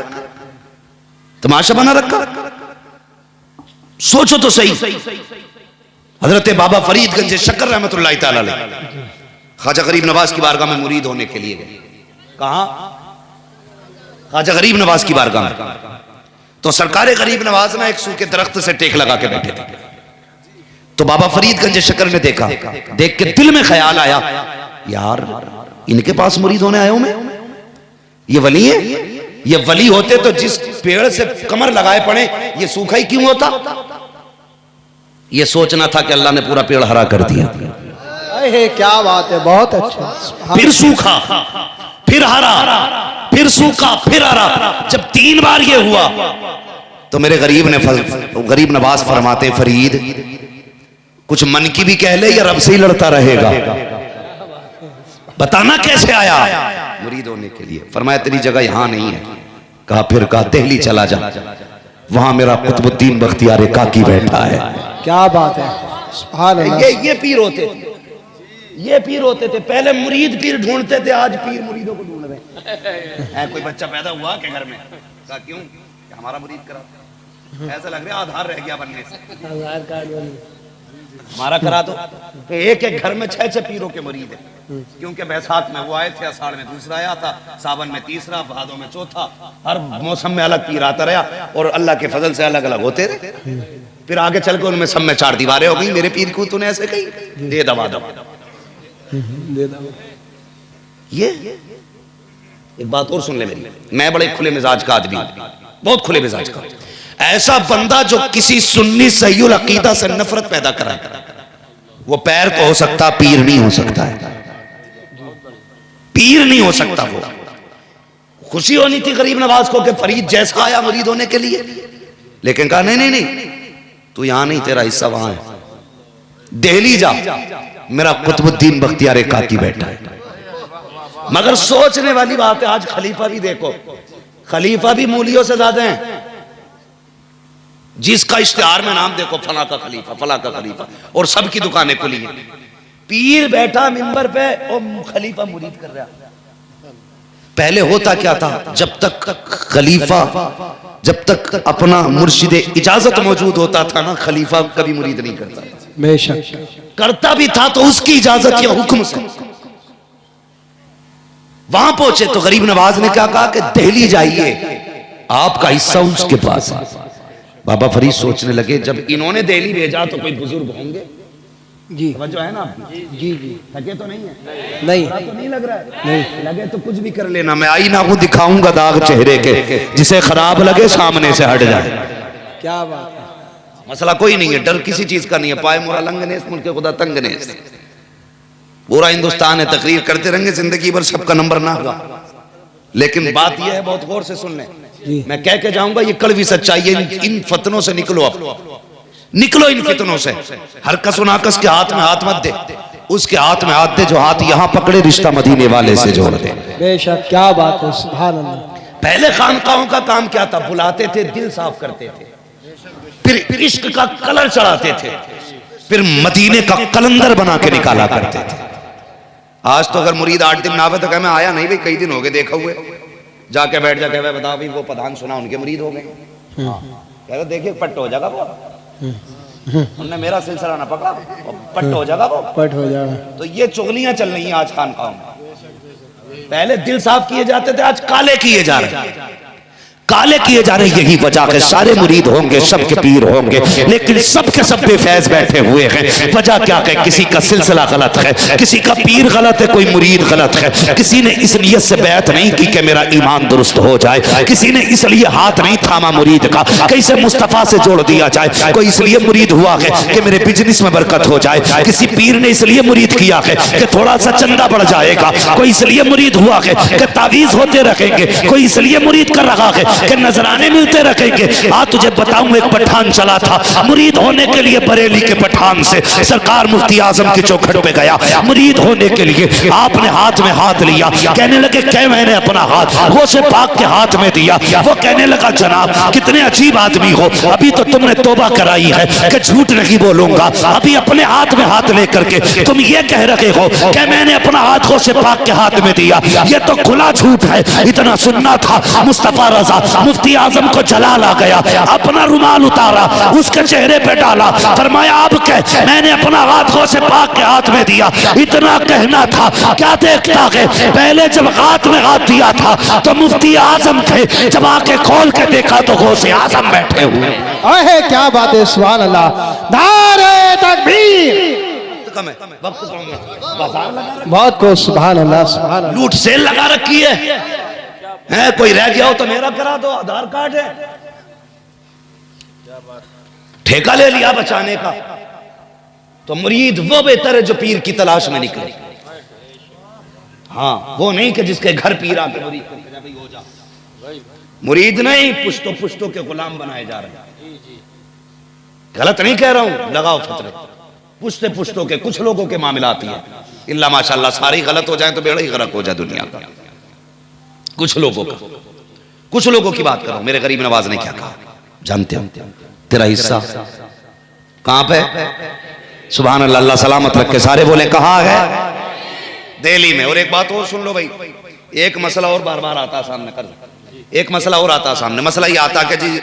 तमाशा बना रखा। सोचो तो सही। हजरत बाबा फरीदगंज शक्कर रहमतुल्लाह तआला अलैह ख्वाजा गरीब नवाज की बारगाह में मुरीद होने के लिए गए। कहां? ख्वाजा गरीब नवाज की बारगाह में। तो सरकार गरीब नवाज ना एक सूखे दरख्त से टेक लगा के बैठे थे। तो बाबा फरीदगंज शक्कर ने देखा, देख के दिल में ख्याल आया, यार इनके पास मुरीद होने आया हूं मैं, ये वली है। ये वली होते तो जिस पेड़ से कमर लगाए पड़े ये सूखा ही क्यों होता? ये सोचना था कि अल्लाह ने पूरा पेड़ हरा कर दिया। अरे क्या बात है, बहुत अच्छा। फिर सूखा, फिर हरा, फिर सूखा, फिर हरा। जब 3 बार ये हुआ तो मेरे गरीब नवाज फरमाते, फरीद कुछ मन की भी कह ले या रब से ही लड़ता रहेगा? बताना कैसे आया मुरीद होने के लिए? फरमाया तेरी जगह यहां नहीं है। कहा फिर? कहा दिल्ली चला जा, वहां मेरा कुतुबुद्दीन बख्तियार काकी बैठा है। क्या बात है, सुभान अल्लाह। ये पीर होते थे, ये पीर होते थे। पहले मुरीद पीर ढूंढते थे, आज पीर मुरीदों को ढूंढ रहे हैं। कोई बच्चा पैदा हुआ के घर में, कहा क्यों? हमारा मुरीद करा। ऐसा लग रहा है आधार रह गया बनने से, आधार कार्ड हमारा करा दो। तो एक एक घर में 6-6 पीरों के मुरीद है। क्योंकि बैसाख में वो आए थे, आषाढ़ में दूसरा आया था, सावन में तीसरा, भादों में चौथा। हर मौसम में अलग पीर आता रहा और अल्लाह के फजल से अलग अलग होते रहे। फिर आगे चल के उनमें सब में 4 दीवारें हो गई। मेरे पीर को तूने ऐसे कही, दे दवा दो। ये एक बात और सुन ले मेरी, मैं बड़े खुले मिजाज का आदमी हूं, बहुत खुले मिजाज का। ऐसा बंदा जो किसी सुन्नी सहीउल अकीदा से नफरत पैदा कराए, वो पैर तो हो सकता, पीर नहीं हो सकता है, पीर नहीं हो सकता। वो खुशी होनी थी गरीब नवाज को कि फरीद जैसा आया मुरीद होने के लिए, लेकिन कहा नहीं नहीं नहीं, तू यहां नहीं, तेरा हिस्सा वहां है, दिल्ली जा, मेरा कुतुबुद्दीन बख्तियार काकी बैठा है। मगर सोचने वाली बात है, आज खलीफा भी देखो, खलीफा भी मूलियों से ज्यादा है। जिसका इश्तिहार में नाम देखो फला का खलीफा, फला का खलीफा, और सबकी दुकानें खुली हैं। पीर बैठा मिंबर पे और खलीफा मुरीद कर रहा। पहले होता क्या था, जब तक खलीफा, जब तक अपना मुर्शिद इजाजत मौजूद होता था ना, खलीफा कभी मुरीद नहीं करता। बेशक करता भी था तो उसकी इजाजत या हुक्म से। वहां पहुंचे तो गरीब नवाज ने क्या कहा कि दिल्ली जाइए, आपका हिस्सा उसके पास है। बाबा फरीद सोचने लगे, जब इन्होंने दिल्ली भेजा तो कोई बुजुर्ग होंगे जी, जो है ना, जी जी, थके तो नहीं है, नहीं तो नहीं लग रहा है, नहीं लगे तो कुछ भी कर लेना, मैं आईना को दिखाऊंगा दाग चेहरे के, जिसे खराब लगे सामने से हट जाए। क्या बात है। मसला कोई नहीं है, डर किसी चीज का नहीं है। पाए मोरा लंगनेस, मुल्के खुदा तंगनेस, पूरा हिंदुस्तान है, तकरीर करते रहेंगे जिंदगी भर, सबका नंबर ना होगा। लेकिन बात यह है, बहुत गौर से सुन लें, मैं कह के जाऊंगा, ये कड़वी सच्चाई है। इन फतनों से निकलो, अब निकलो इन फितनों से। हर कस नाकस के हाथ में हाथ मत दे, उसके हाथ में हाथ दे जो हाथ यहां पकड़े, रिश्ता मदीने वाले से जोड़ दे। बेशक, क्या बात है, सुभान अल्लाह। पहले खानकाहों का काम क्या था, बुलाते थे, दिल साफ करते थे, फिर इश्क का कलर चढ़ाते थे, फिर मदीने का कलंदर बना के निकाला करते थे। आज तो अगर मुरीद 8 दिन ना आवे तो कहे मैं आया नहीं भाई, कई दिन हो गए देखा हुए, जाके बैठ जाके वह बता भाई वो प्रधान सुना उनके मुरीद हो गए। कह रहे देखिए पट्ट हो जाएगा वो, उनने मेरा सिलसिला ना पकड़ा, पट्ट हो जाएगा वो, पट हो जाएगा। तो ये चुगलियां चल रही हैं आज खानकाहों में। पहले दिल साफ किए जाते थे, आज काले किए जा रहे हैं, काले किए जा रहे। यही वजह के सारे मुरीद होंगे, सबके पीर होंगे, लेकिन सबके सब बेफैज बैठे हुए हैं। वजह क्या है, किसी का सिलसिला गलत है, किसी का पीर गलत है, कोई मुरीद गलत है। किसी ने इस नियत से बैत नहीं की कि मेरा ईमान दुरुस्त हो जाए, किसी ने इसलिए हाथ नहीं थामा मुरीद का कैसे मुस्तफा से जोड़ दिया जाए। कोई इसलिए मुरीद हुआ है कि मेरे बिजनेस में बरकत हो जाए, किसी पीर ने इसलिए मुरीद किया है कि थोड़ा सा चंदा बढ़ जाएगा, कोई इसलिए मुरीद हुआ है कि तावीज होते रखेंगे, कोई इसलिए मुरीद कर रहा है कि नजराने मिलते रखेंगे। आज तुझे बताऊं, एक पठान चला था मुरीद होने के लिए, बरेली के पठान से सरकार मुफ्ती आजम की चौखट पे गया मुरीद होने के लिए। आपने हाथ में हाथ लिया, कहने लगे क्या मैंने अपना हाथ गौसे पाक के हाथ में दिया। वो कहने लगा जनाब कितने अजीब आदमी हो, अभी तो तुमने तौबा कराई है कि झूठ नहीं बोलूंगा, अभी अपने हाथ में हाथ लेकर के तुम ये कह रहे हो कि मैंने अपना हाथ गौसे पाक के हाथ में दिया। ये तो खुला झूठ है। इतना सुनना था, मुस्तफा रजा मुफ्ती आजम को जलाल आ गया, अपना रुमाल उतारा, उसके चेहरे पे डाला, फरमाया अब कह मैंने अपना हाथ गौसे पाक के हाथ में दिया। इतना कहना था, क्या देखता है, पहले जब हाथ में हाथ दिया था तो मुफ्ती आजम थे, जब आके खोल के देखा तो गौसे आजम बैठे हुए। अहे क्या बात है, सुभान अल्लाह, नारे तकबीर। बहुत को सुभान अल्लाह, सुभान अल्लाह। लूट सेल लगा रखी है, कोई रह गया हो तो मेरा करा दो, आधार कार्ड है, ठेका ले लिया बचाने का। तो मुरीद वो बेहतर है जो पीर की तलाश में निकले। हाँ, वो नहीं कि जिसके घर पीर आके मुरीद करके हो जा। मुरीद नहीं, पुश्तों पुश्तों के गुलाम बनाए जा रहे हैं। गलत नहीं कह रहा हूं, लगाओ फतरे, पुश्ते पुश्तों के कुछ लोगों के मामला आती है, इल्ला माशाल्लाह सारी गलत हो जाए तो बेड़ा ही गरक हो जाए दुनिया का। कुछ लोगों का, कुछ लोगों की बात करो। मेरे गरीब नवाज ने क्या कहा जानते हो, तेरा हिस्सा कहां पे, सुभान अल्लाह, अल्लाह सलामत रखे। सारे बोले कहां है, दिल्ली में। और एक बात और सुन लो भाई, एक मसला और बार बार आता सामने, कर एक मसला और आता सामने। मसला ये आता कि जी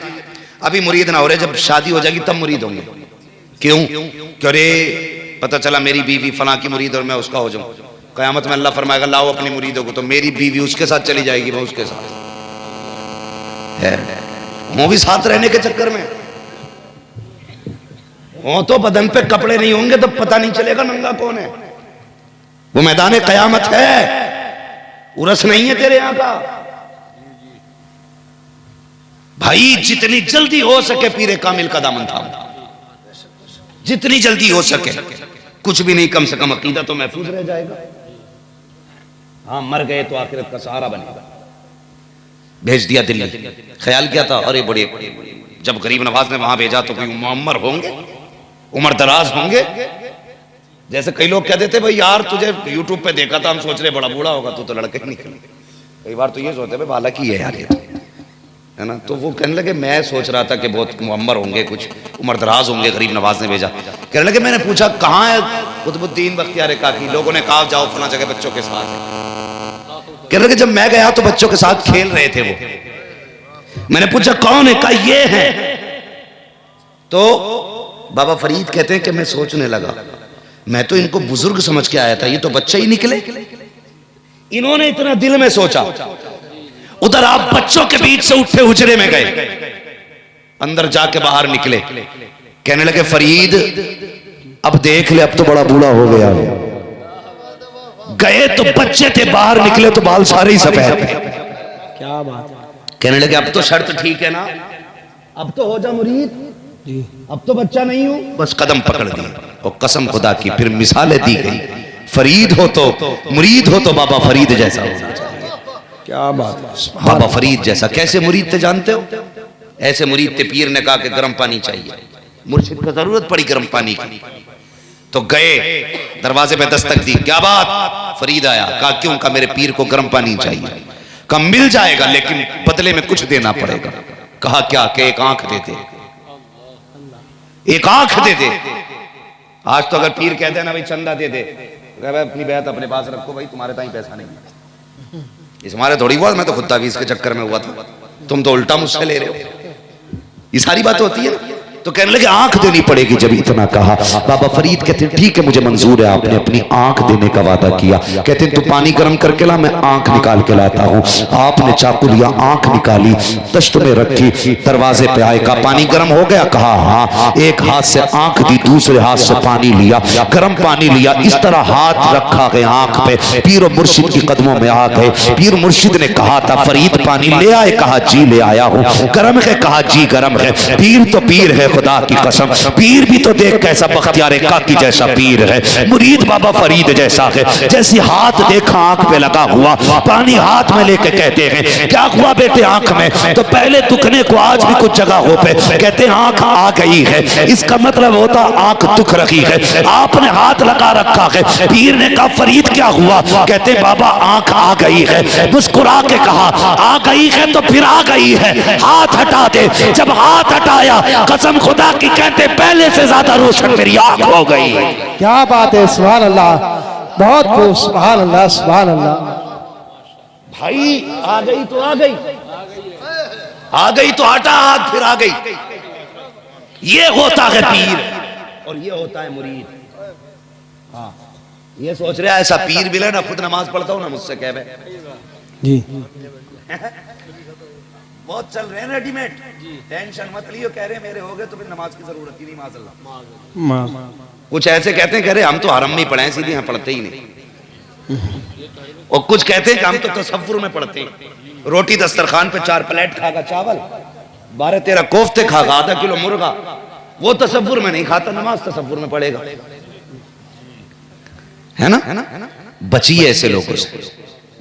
अभी मुरीद ना हो रहे, जब शादी हो जाएगी तब मुरीद होंगे। क्यों, अरे पता चला मेरी बीवी फला की मुरीद और मैं उसका हो जाऊं, कयामत में अल्लाह फरमाएगा लाओ अपनी मुरीदों को, तो मेरी बीवी उसके साथ चली जाएगी, मैं उसके साथ है। वो भी साथ रहने के चक्कर में वो तो बदन पे कपड़े नहीं होंगे तो पता नहीं चलेगा नंगा कौन है। वो मैदान कयामत है, उरस नहीं है तेरे यहां का। भाई जितनी जल्दी हो सके पीरे कामिल का दामन थामो, जितनी जल्दी हो सके। कुछ भी नहीं, कम से कम अकीदा तो महफूज रह जाएगा। हाँ, मर गए तो आखिरत का सहारा बनेगा। भेज दिया दिल्ली। ख्याल किया था अरे बड़े, जब गरीब नवाज ने वहां भेजा तो कोई मुअम्मर होंगे, उम्र दराज होंगे। जैसे कई लोग कहते थे भाई यार तुझे यूट्यूब पे देखा था, हम सोच रहे बड़ा बूढ़ा होगा, तू तो लड़के ही निकले। कई बार तो ये सोचते भाई बालक ही है यार ये, है ना। तो वो कहने लगे मैं सोच रहा था कि बहुत मुअम्मर होंगे, कुछ उम्र दराज होंगे, गरीब नवाज ने भेजा। कहने लगे मैंने पूछा कहाँ है कुतुबुद्दीन बख्तियार काकी, लोगों ने कहा जाओ फला जगह बच्चों के साथ है। कहने लगे जब मैं गया तो बच्चों के साथ खेल रहे थे वो। मैंने पूछा कौन है, कहा ये है। तो बाबा फरीद कहते हैं कि मैं सोचने लगा, मैं तो इनको बुजुर्ग समझ के आया था, ये तो बच्चे ही निकले। इन्होंने इतना दिल में सोचा। उधर आप बच्चों के बीच से उठे हुजरे में गए, अंदर जाके बाहर निकले। कहने लगे फरीद अब देख ले, अब तो बड़ा बूढ़ा हो गया। गए तो बच्चे थे, बाहर निकले तो बाल सारे ही सफेद। क्या बात है। कहने लगे अब तो शर्त ठीक है ना, अब तो हो जा मुरीद, अब तो बच्चा नहीं हूं। बस कदम पकड़ दी और कसम खुदा की फिर मिसालें दी गई। फरीद हो तो मुरीद हो तो बाबा फरीद जैसा होना चाहिए। क्या बात है। बाबा फरीद जैसा। कैसे मुरीद थे जानते हो? ऐसे मुरीद थे, पीर ने कहा कि गर्म पानी चाहिए, मुर्शिद को जरूरत पड़ी गर्म पानी की, तो गए दरवाजे पे दस्तक दी, क्या बात? फरीद आया। कहा क्यों? कहा मेरे पीर को गर्म पानी चाहिए। कहा मिल जाएगा लेकिन बदले में कुछ देना पड़ेगा। कहा क्या? कि एक आंख दे दे, एक आंख दे दे। आज तो अगर पीर कहते हैं ना भाई चंदा दे दे, अपनी बैत अपने पास रखो भाई, तुम्हारे ताई पैसा नहीं। इस हमारे थोड़ी बहुत, मैं तो खुद तावीज़ के चक्कर में हुआ था, तुम तो उल्टा मुझसे ले रहे हो। ये सारी बात होती है ना। तो कहने लगे आंख देनी पड़ेगी। जब इतना कहा बाबा फरीद कहते हैं ठीक है मुझे मंजूर है, आपने अपनी आंख देने का वादा किया। कहते हैं तू पानी गर्म करके ला, मैं आंख निकाल के लाता हूँ। आपने चाकू लिया, आंख निकाली, तश्त में रखी, दरवाजे पे आए, कहा पानी गर्म हो गया? कहा हाँ। एक हाथ से आंख दी, दूसरे हाथ से पानी लिया, गर्म पानी लिया, इस तरह हाथ रखा गया आंख पे। पीर और मुर्शिद के कदमों में आ गए। पीर मुर्शिद ने कहा था फरीद पानी ले आए? कहा जी ले आया हूँ। गर्म है? कहा जी गर्म है। पीर तो पीर है, खुदा की कसम, पीर भी तो देख कैसा बख्तियार काकी जैसा पीर है, मुरीद बाबा फरीद जैसा है। जैसे हाथ देखा आंख पे लगा हुआ, पानी हाथ में लेके कहते हैं क्या हुआ बेटे आंख में? तो पहले दुखने को आज भी कुछ जगहों पे कहते हैं आंख आ गई है, इसका मतलब होता आंख दुख रही है। आपने हाथ लगा रखा है। पीर ने कहा फरीद क्या हुआ? कहते बाबा आंख आ गई है। मुस्कुरा के कहा आ गई है तो फिर आ गई है, हाथ हटा दे। जब हाथ हटाया कसम खुदा की कहते पहले से ज्यादा रोशन मेरी आंख हो गई। क्या बात है। सुभान अल्लाह, बहुत खूब। सुभान अल्लाह, सुभान अल्लाह। भाई आ गई तो आ गई, आ गई तो हटा हाथ, फिर आ गई। ये होता है पीर और ये होता है मुरीद। हाँ, ये सोच रहा है ऐसा पीर मिले ना, खुद नमाज पढ़ता हूं ना, मुझसे कह जी बहुत चल रहे हैं रेडीमेड, टेंशन मत लियो, कह रहे मेरे हो गए तो फिर नमाज की जरूरत ही नहीं। माज़अल्लाह। कुछ ऐसे कहते हैं कह रहे हम तो हरम में पढ़े, सीधे यहाँ पढ़ते ही नहीं। और कुछ कहते हैं कि हम तो तसव्वुर में पढ़ते हैं। रोटी दस्तरखान पे 4 प्लेट खागा चावल, 12-13 कोफ्ते खागा, आधा किलो मुर्गा, वो तसव्वुर में नहीं खाता, नमाज तसव्वुर में पढ़ेगा। है ना? बचिए ऐसे लोगों से,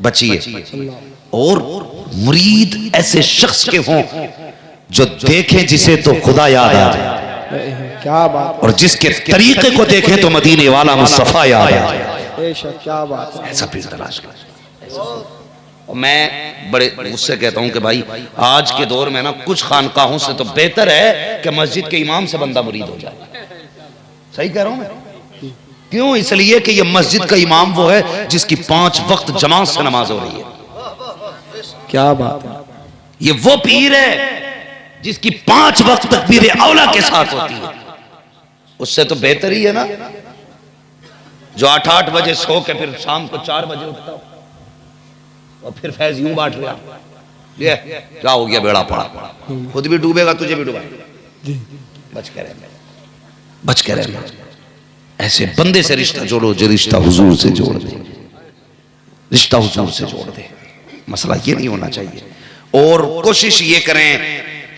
बचिए। और मुरीद ऐसे शख्स के हों जो देखें जिसे तो खुदा याद आ जाए, क्या बात। और जिसके तरीके को देखें तो मदीने वाला मुस्तफा याद आ जाए। क्या बात है। ऐसा पीर तलाश कर। और मैं बड़े उससे कहता हूं कि भाई आज के दौर में ना कुछ खानकाहों से तो बेहतर है कि मस्जिद के इमाम से बंदा मुरीद हो जाए। सही कह रहा हूं मैं? क्यों? इसलिए कि ये मस्जिद का इमाम वो है जिसकी 5 वक्त जमात से नमाज हो रही है। क्या बात है। ये वो पीर है जिसकी 5 वक्त तकबीर औला के साथ होती है। उससे तो बेहतर ही है ना जो 8-8 बजे सो के फिर शाम को 4 बजे उठता हो और फिर फैज यूं बांट रहा। ये क्या हो गया? बेड़ा पड़ा, खुद भी डूबेगा, तुझे भी डूबेगा। बच के रहना, बच के रहना। ऐसे बंदे से रिश्ता जोड़ो जो रिश्ता हुजूर से जोड़ दे, रिश्ता हुजूर से जोड़ दे। मसला ये नहीं होना चाहिए। और कोशिश ये करें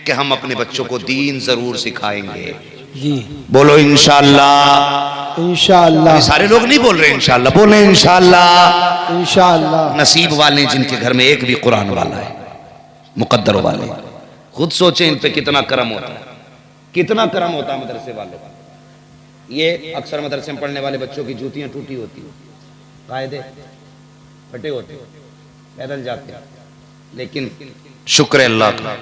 कि हम अपने बच्चों को दीन जरूर सिखाएंगे। जी बोलो इंशाअल्लाह। इंशाअल्लाह। सारे लोग नहीं बोल रहे इंशाअल्लाह, बोले इंशाअल्लाह। इंशाअल्लाह। नसीब वाले जिनके घर में एक भी कुरान वाला है, मुकद्दर वाले, खुद सोचें इन पे कितना करम होता है, कितना करम होता है मदरसे वालों का। ये अक्सर मदरसे में पढ़ने वाले बच्चों की जूतियां टूटी होती हैं, कायदे फटे होते, पैदल जाते हैं, लेकिन शुक्र है अल्लाह का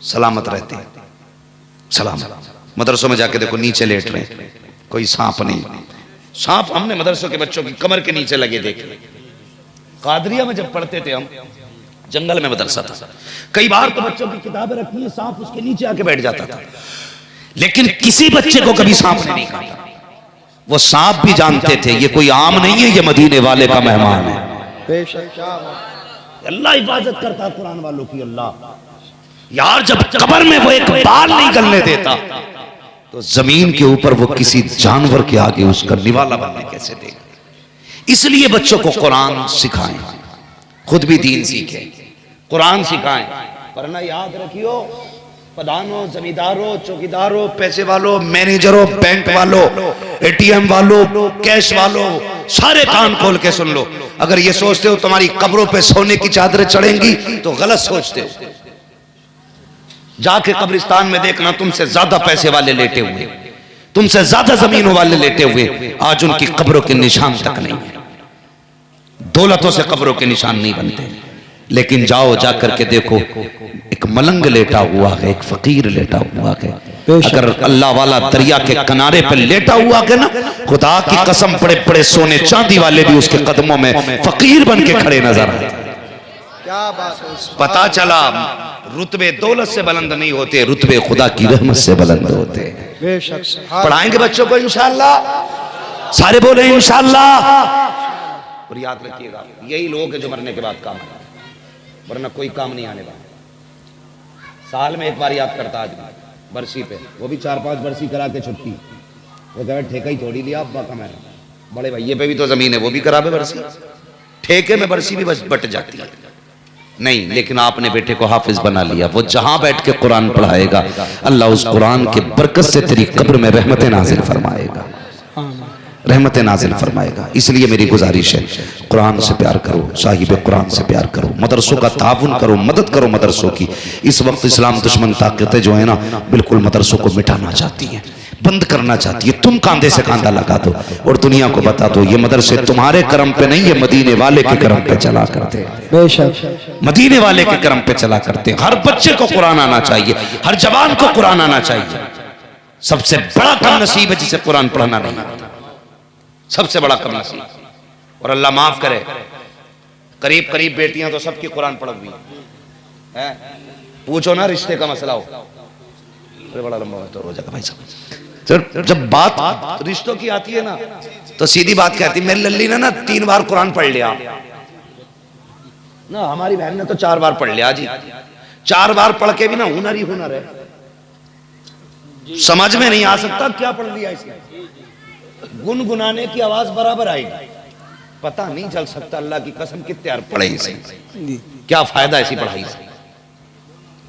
सलामत रहते हैं। सलामत मदरसों में जाके देखो, नीचे लेट रहे हैं, कोई सांप नहीं। सांप हमने मदरसों के बच्चों की कमर के नीचे लगे देखे। कादरिया में जब पढ़ते थे हम, जंगल में मदरसा था, कई बार तो बच्चों की किताबें रखी हैं, सांप उसके नीचे आके बैठ जाता था, लेकिन किसी बच्चे को कभी सांप ने नहीं काटा। वो सांप भी जानते थे ये कोई आम नहीं है, ये मदीने वाले का मेहमान है। अल्लाह हिफाजत करता कुरान वालों की। अल्लाह यार, जब कब्र में वो एक बाल नहीं गलने देता, तो जमीन के ऊपर वो किसी जानवर के आगे उसका निवाला बनने कैसे देगा। इसलिए बच्चों को कुरान सिखाएं, खुद भी दीन सीखें, कुरान सिखाएं। वरना याद रखियो, प्रधानों, जमींदारों, चौकीदारों, पैसे वालों, मैनेजरों, बैंक वालों, एटीएम वालों, कैश वालों, सारे कान खोल के सुन लो। अगर ये सोचते हो तुम्हारी कब्रों पे सोने की चादरें चढ़ेंगी तो गलत सोचते हो। जाके कब्रिस्तान में देखना, तुमसे ज्यादा पैसे वाले लेटे हुए, तुमसे ज्यादा जमीनों वाले लेटे हुए, आज उनकी कब्रों के निशान तक नहीं है। दौलतों से कब्रों के निशान नहीं बनते, लेकिन जाओ जाकर के देखो, एक मलंग लेटा हुआ है, एक फकीर लेटा हुआ है। अगर अल्लाह वाला दरिया के किनारे पर लेटा हुआ है ना, खुदा की कसम, बड़े बड़े सोने चांदी वाले भी उसके कदमों में फकीर बन के खड़े नजर आए। क्या बात है। पता चला रुतबे दौलत से बुलंद नहीं होते, रुतबे खुदा की रहमत से बुलंद होते। बेशक। पढ़ाएंगे बच्चों को इंशाअल्लाह, सारे बोले इंशाअल्लाह। और याद रखिएगा, यही लोग हैं जो मरने के बाद काम आए, वरना कोई काम नहीं आने वाला। साल में एक बार याद करता आदमी बरसी पे, वो भी 4-5 बरसी करा के छुट्टी। वो कहे ठेका ही थोड़ी लिया अब्बा का मैंने, बड़े भैये पे भी तो जमीन है, वो भी करावे बरसी। ठेके में बरसी भी बस बट जाती है नहीं, लेकिन आपने बेटे को हाफिज बना लिया, वो जहां बैठ के कुरान पढ़ाएगा, अल्लाह उस कुरान के बरकत से तेरी कब्र में रहमतें नाजिल फरमाएगा, रहमतें नाजिल फरमाएगा। इसलिए मेरी गुजारिश है, कुरान से प्यार करो, साहिब कुरान से प्यार करो, मदरसों का ताउन करो, मदद करो मदरसों की। इस वक्त इस्लाम दुश्मन ताकतें जो है ना, बिल्कुल मदरसों को मिटाना चाहती हैं, बंद करना चाहती है। तुम कांधे से कांधा लगा दो और दुनिया को बता दो, ये मदरसे तुम्हारे करम पे नहीं, ये मदीने वाले के करम पे चला करते हैं। बेशक। मदीने वाले के करम पे चला करते हैं। हर बच्चे को कुरान आना चाहिए, हर जवान को कुरान आना चाहिए। सबसे बड़ा कम नसीब है जिसे कुरान पढ़ना नहीं आता, सबसे बड़ा कम नसीब। और अल्लाह माफ करे, करीब करीब बेटियां तो सबकी कुरान पढ़ हुई है। पूछो ना रिश्ते का मसला हो, बड़ा लंबा तो हो जाएगा भाई साहब। जब बात रिश्तों की आती है ना, तो सीधी बात कहती, मेरी लल्ली ने ना 3 बार कुरान पढ़ लिया ना, हमारी बहन ने तो 4 बार पढ़ लिया जी। 4 बार पढ़ के भी ना हुनर ही हुनर है, समझ में नहीं आ सकता क्या पढ़ लिया इसने। गुनगुनाने की आवाज बराबर आएगी, पता नहीं चल सकता अल्लाह की कसम कितने यार पढ़े इसे, क्या फायदा ऐसी पढ़ाई से।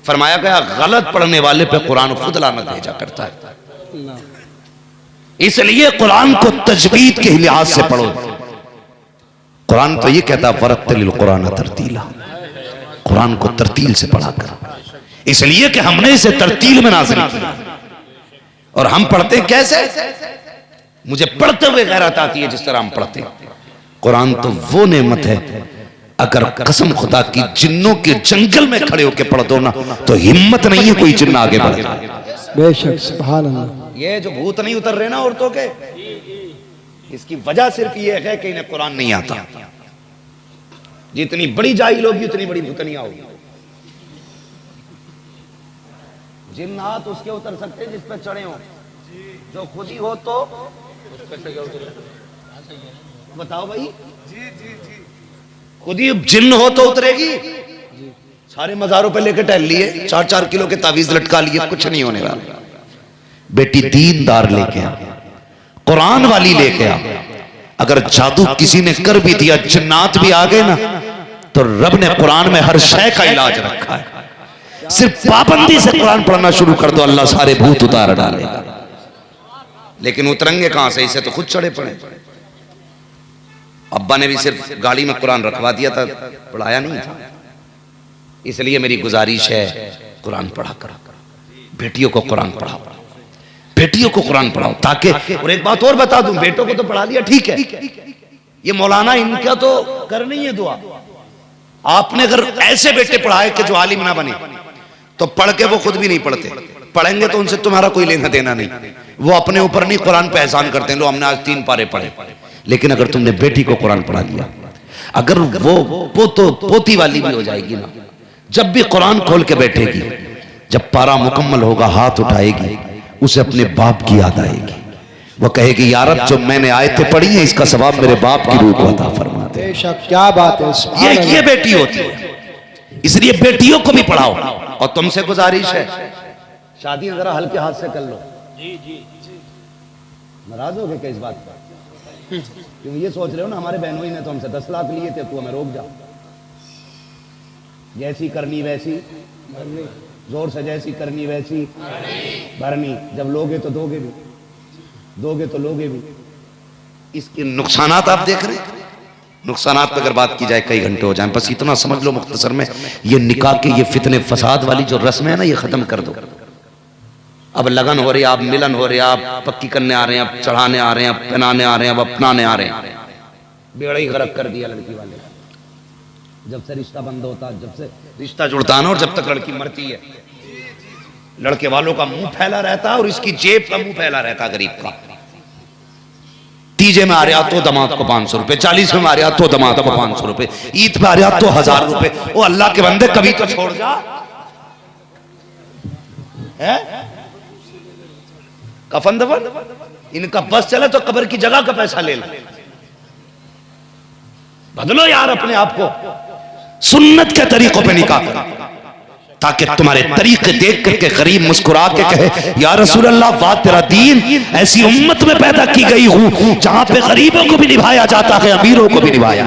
फरमाया गया गलत पढ़ने वाले पे कुरान खुद लानत भेजा करता है। इसलिए कुरान को तजवीद के लिहाज से पढ़ो। कुरान तो ये कहता है वरत्तिल कुरान तरतीला, कुरान को तरतील से पढ़ा कर, इसलिए कि हमने इसे तरतील में नाज़िल किया। और हम पढ़ते कैसे? मुझे पढ़ते हुए गैरत आती है जिस तरह हम पढ़ते हैं। कुरान तो वो नेमत है, अगर कसम खुदा की जिन्नों के जंगल में खड़े होकर पढ़ दो ना, तो हिम्मत नहीं है कोई जिन्न आगे बढ़े। बेशक, सुभान अल्लाह। ये जो भूत नहीं उतर रहे ना औरतों के, इसकी वजह सिर्फ ये है कि इन्हें कुरान नहीं आता। जितनी बड़ी जाहिल होगी उतनी बड़ी भूतनिया होगी। जिन्नात उसके उतर सकते जिस पे चढ़े हो, जो खुद ही हो तो बताओ भाई, खुद ही जिन्न हो तो उतरेगी। सारे मजारों पे लेकर टहल लिए, 4-4 किलो के तावीज लटका लिए, कुछ नहीं होने वाला। बेटी दीनदार लेके आ, कुरान वाली लेके आ। अगर जादू किसी ने कर भी दिया, जिन्नात भी आ गए ना, तो रब ने कुरान में हर शय का इलाज रखा है। सिर्फ पाबंदी से कुरान पढ़ना शुरू कर दो, अल्लाह सारे भूत उतार डालेगा। लेकिन उतरेंगे कहां से? इसे तो खुद चढ़े पड़े। अब्बा ने भी सिर्फ गाड़ी में कुरान रखवा दिया था, पढ़ाया नहीं था। इसलिए मेरी गुजारिश है, कुरान पढ़ा करो, बेटियों को कुरान पढ़ाओ, बेटियों को कुरान पढ़ाओ। ताकि, और एक बात और बता दूं, बेटों को तो पढ़ा लिया ठीक है, ये मौलाना इनका तो करनी है दुआ। आपने अगर ऐसे बेटे पढ़ाए कि जो आलिम ना बने, तो पढ़ के वो खुद भी नहीं पढ़ते, पढ़ेंगे तो उनसे तुम्हारा कोई लेना देना नहीं, वो अपने ऊपर नहीं कुरान पे एहसान करते हैं, लो हमने आज 3 पारे पढ़े। लेकिन अगर तुमने बेटी को कुरान पढ़ा दिया, अगर वो पोती वाली भी हो जाएगी ना, जब भी कुरान खोल के बैठेगी, जब पारा मुकम्मल होगा हाथ उठाएगी, उसे अपने बाप की याद आएगी। वो कहेगी या रब, जो मैंने आयतें पढ़ी हैं इसका सवाब मेरे बाप की रूह को अता फरमा दे। बेशक, क्या बात है। ये बेटी होती है, इसलिए बेटियों को भी पढ़ाओ। और तुमसे गुजारिश है, शादी जरा हल्के हाथ से कर लो। नाराज हो गए क्या इस बात पर? क्यों ये सोच रहे हो ना, हमारे बहनों ने तो हमसे 10 लाख लिए थे, तू हमें रोक जा। जैसी करनी वैसी जोर से, जैसी करनी वैसी भरनी। जब लोगे तो दोगे भी, दोगे तो लोगे भी। इसके नुकसानात आप देख रहे हैं। नुकसानात पे अगर बात की जाए कई घंटे हो जाए, बस इतना समझ लो मुख्तसर में, ये निकाह के ये फितने फसाद वाली जो रस्म है ना, ये खत्म कर दो। अब लगन हो रही है, आप मिलन हो रहे हैं, आप पक्की करने आ रहे हैं, आप चढ़ाने आ रहे हैं, आप पहनाने आ रहे हैं, अब अपनाने आ रहे हैं। बेड़ा ही गरक कर दिया लड़की वाले। जब से रिश्ता बंद होता, जब से रिश्ता जुड़ता ना, और जब तक लड़की मरती है, लड़के वालों का मुंह फैला रहता है और इसकी जेब का मुंह फैला रहता है गरीब का। तीजे में आ रहा तो दमाद को 500 रुपए, 40 में आ रहा तो दमाद को 500 रुपए, ईद पे आ रहा तो 1000 रुपए। ओ अल्लाह के बंदे, कभी तो छोड़ जा। है कफन दफन इनका बस चले तो कब्र की जगह का पैसा ले लो। बदलो यार अपने आप को, सुन्नत के तरीकों पे निकाह करो, ताकि तुम्हारे तरीके देख करके गरीब मुस्कुरा के कहे या रसूल अल्लाह, वाह तेरा दीन, ऐसी उम्मत में पैदा की गई हूं जहां पे गरीबों को भी निभाया जाता है, अमीरों को भी निभाया।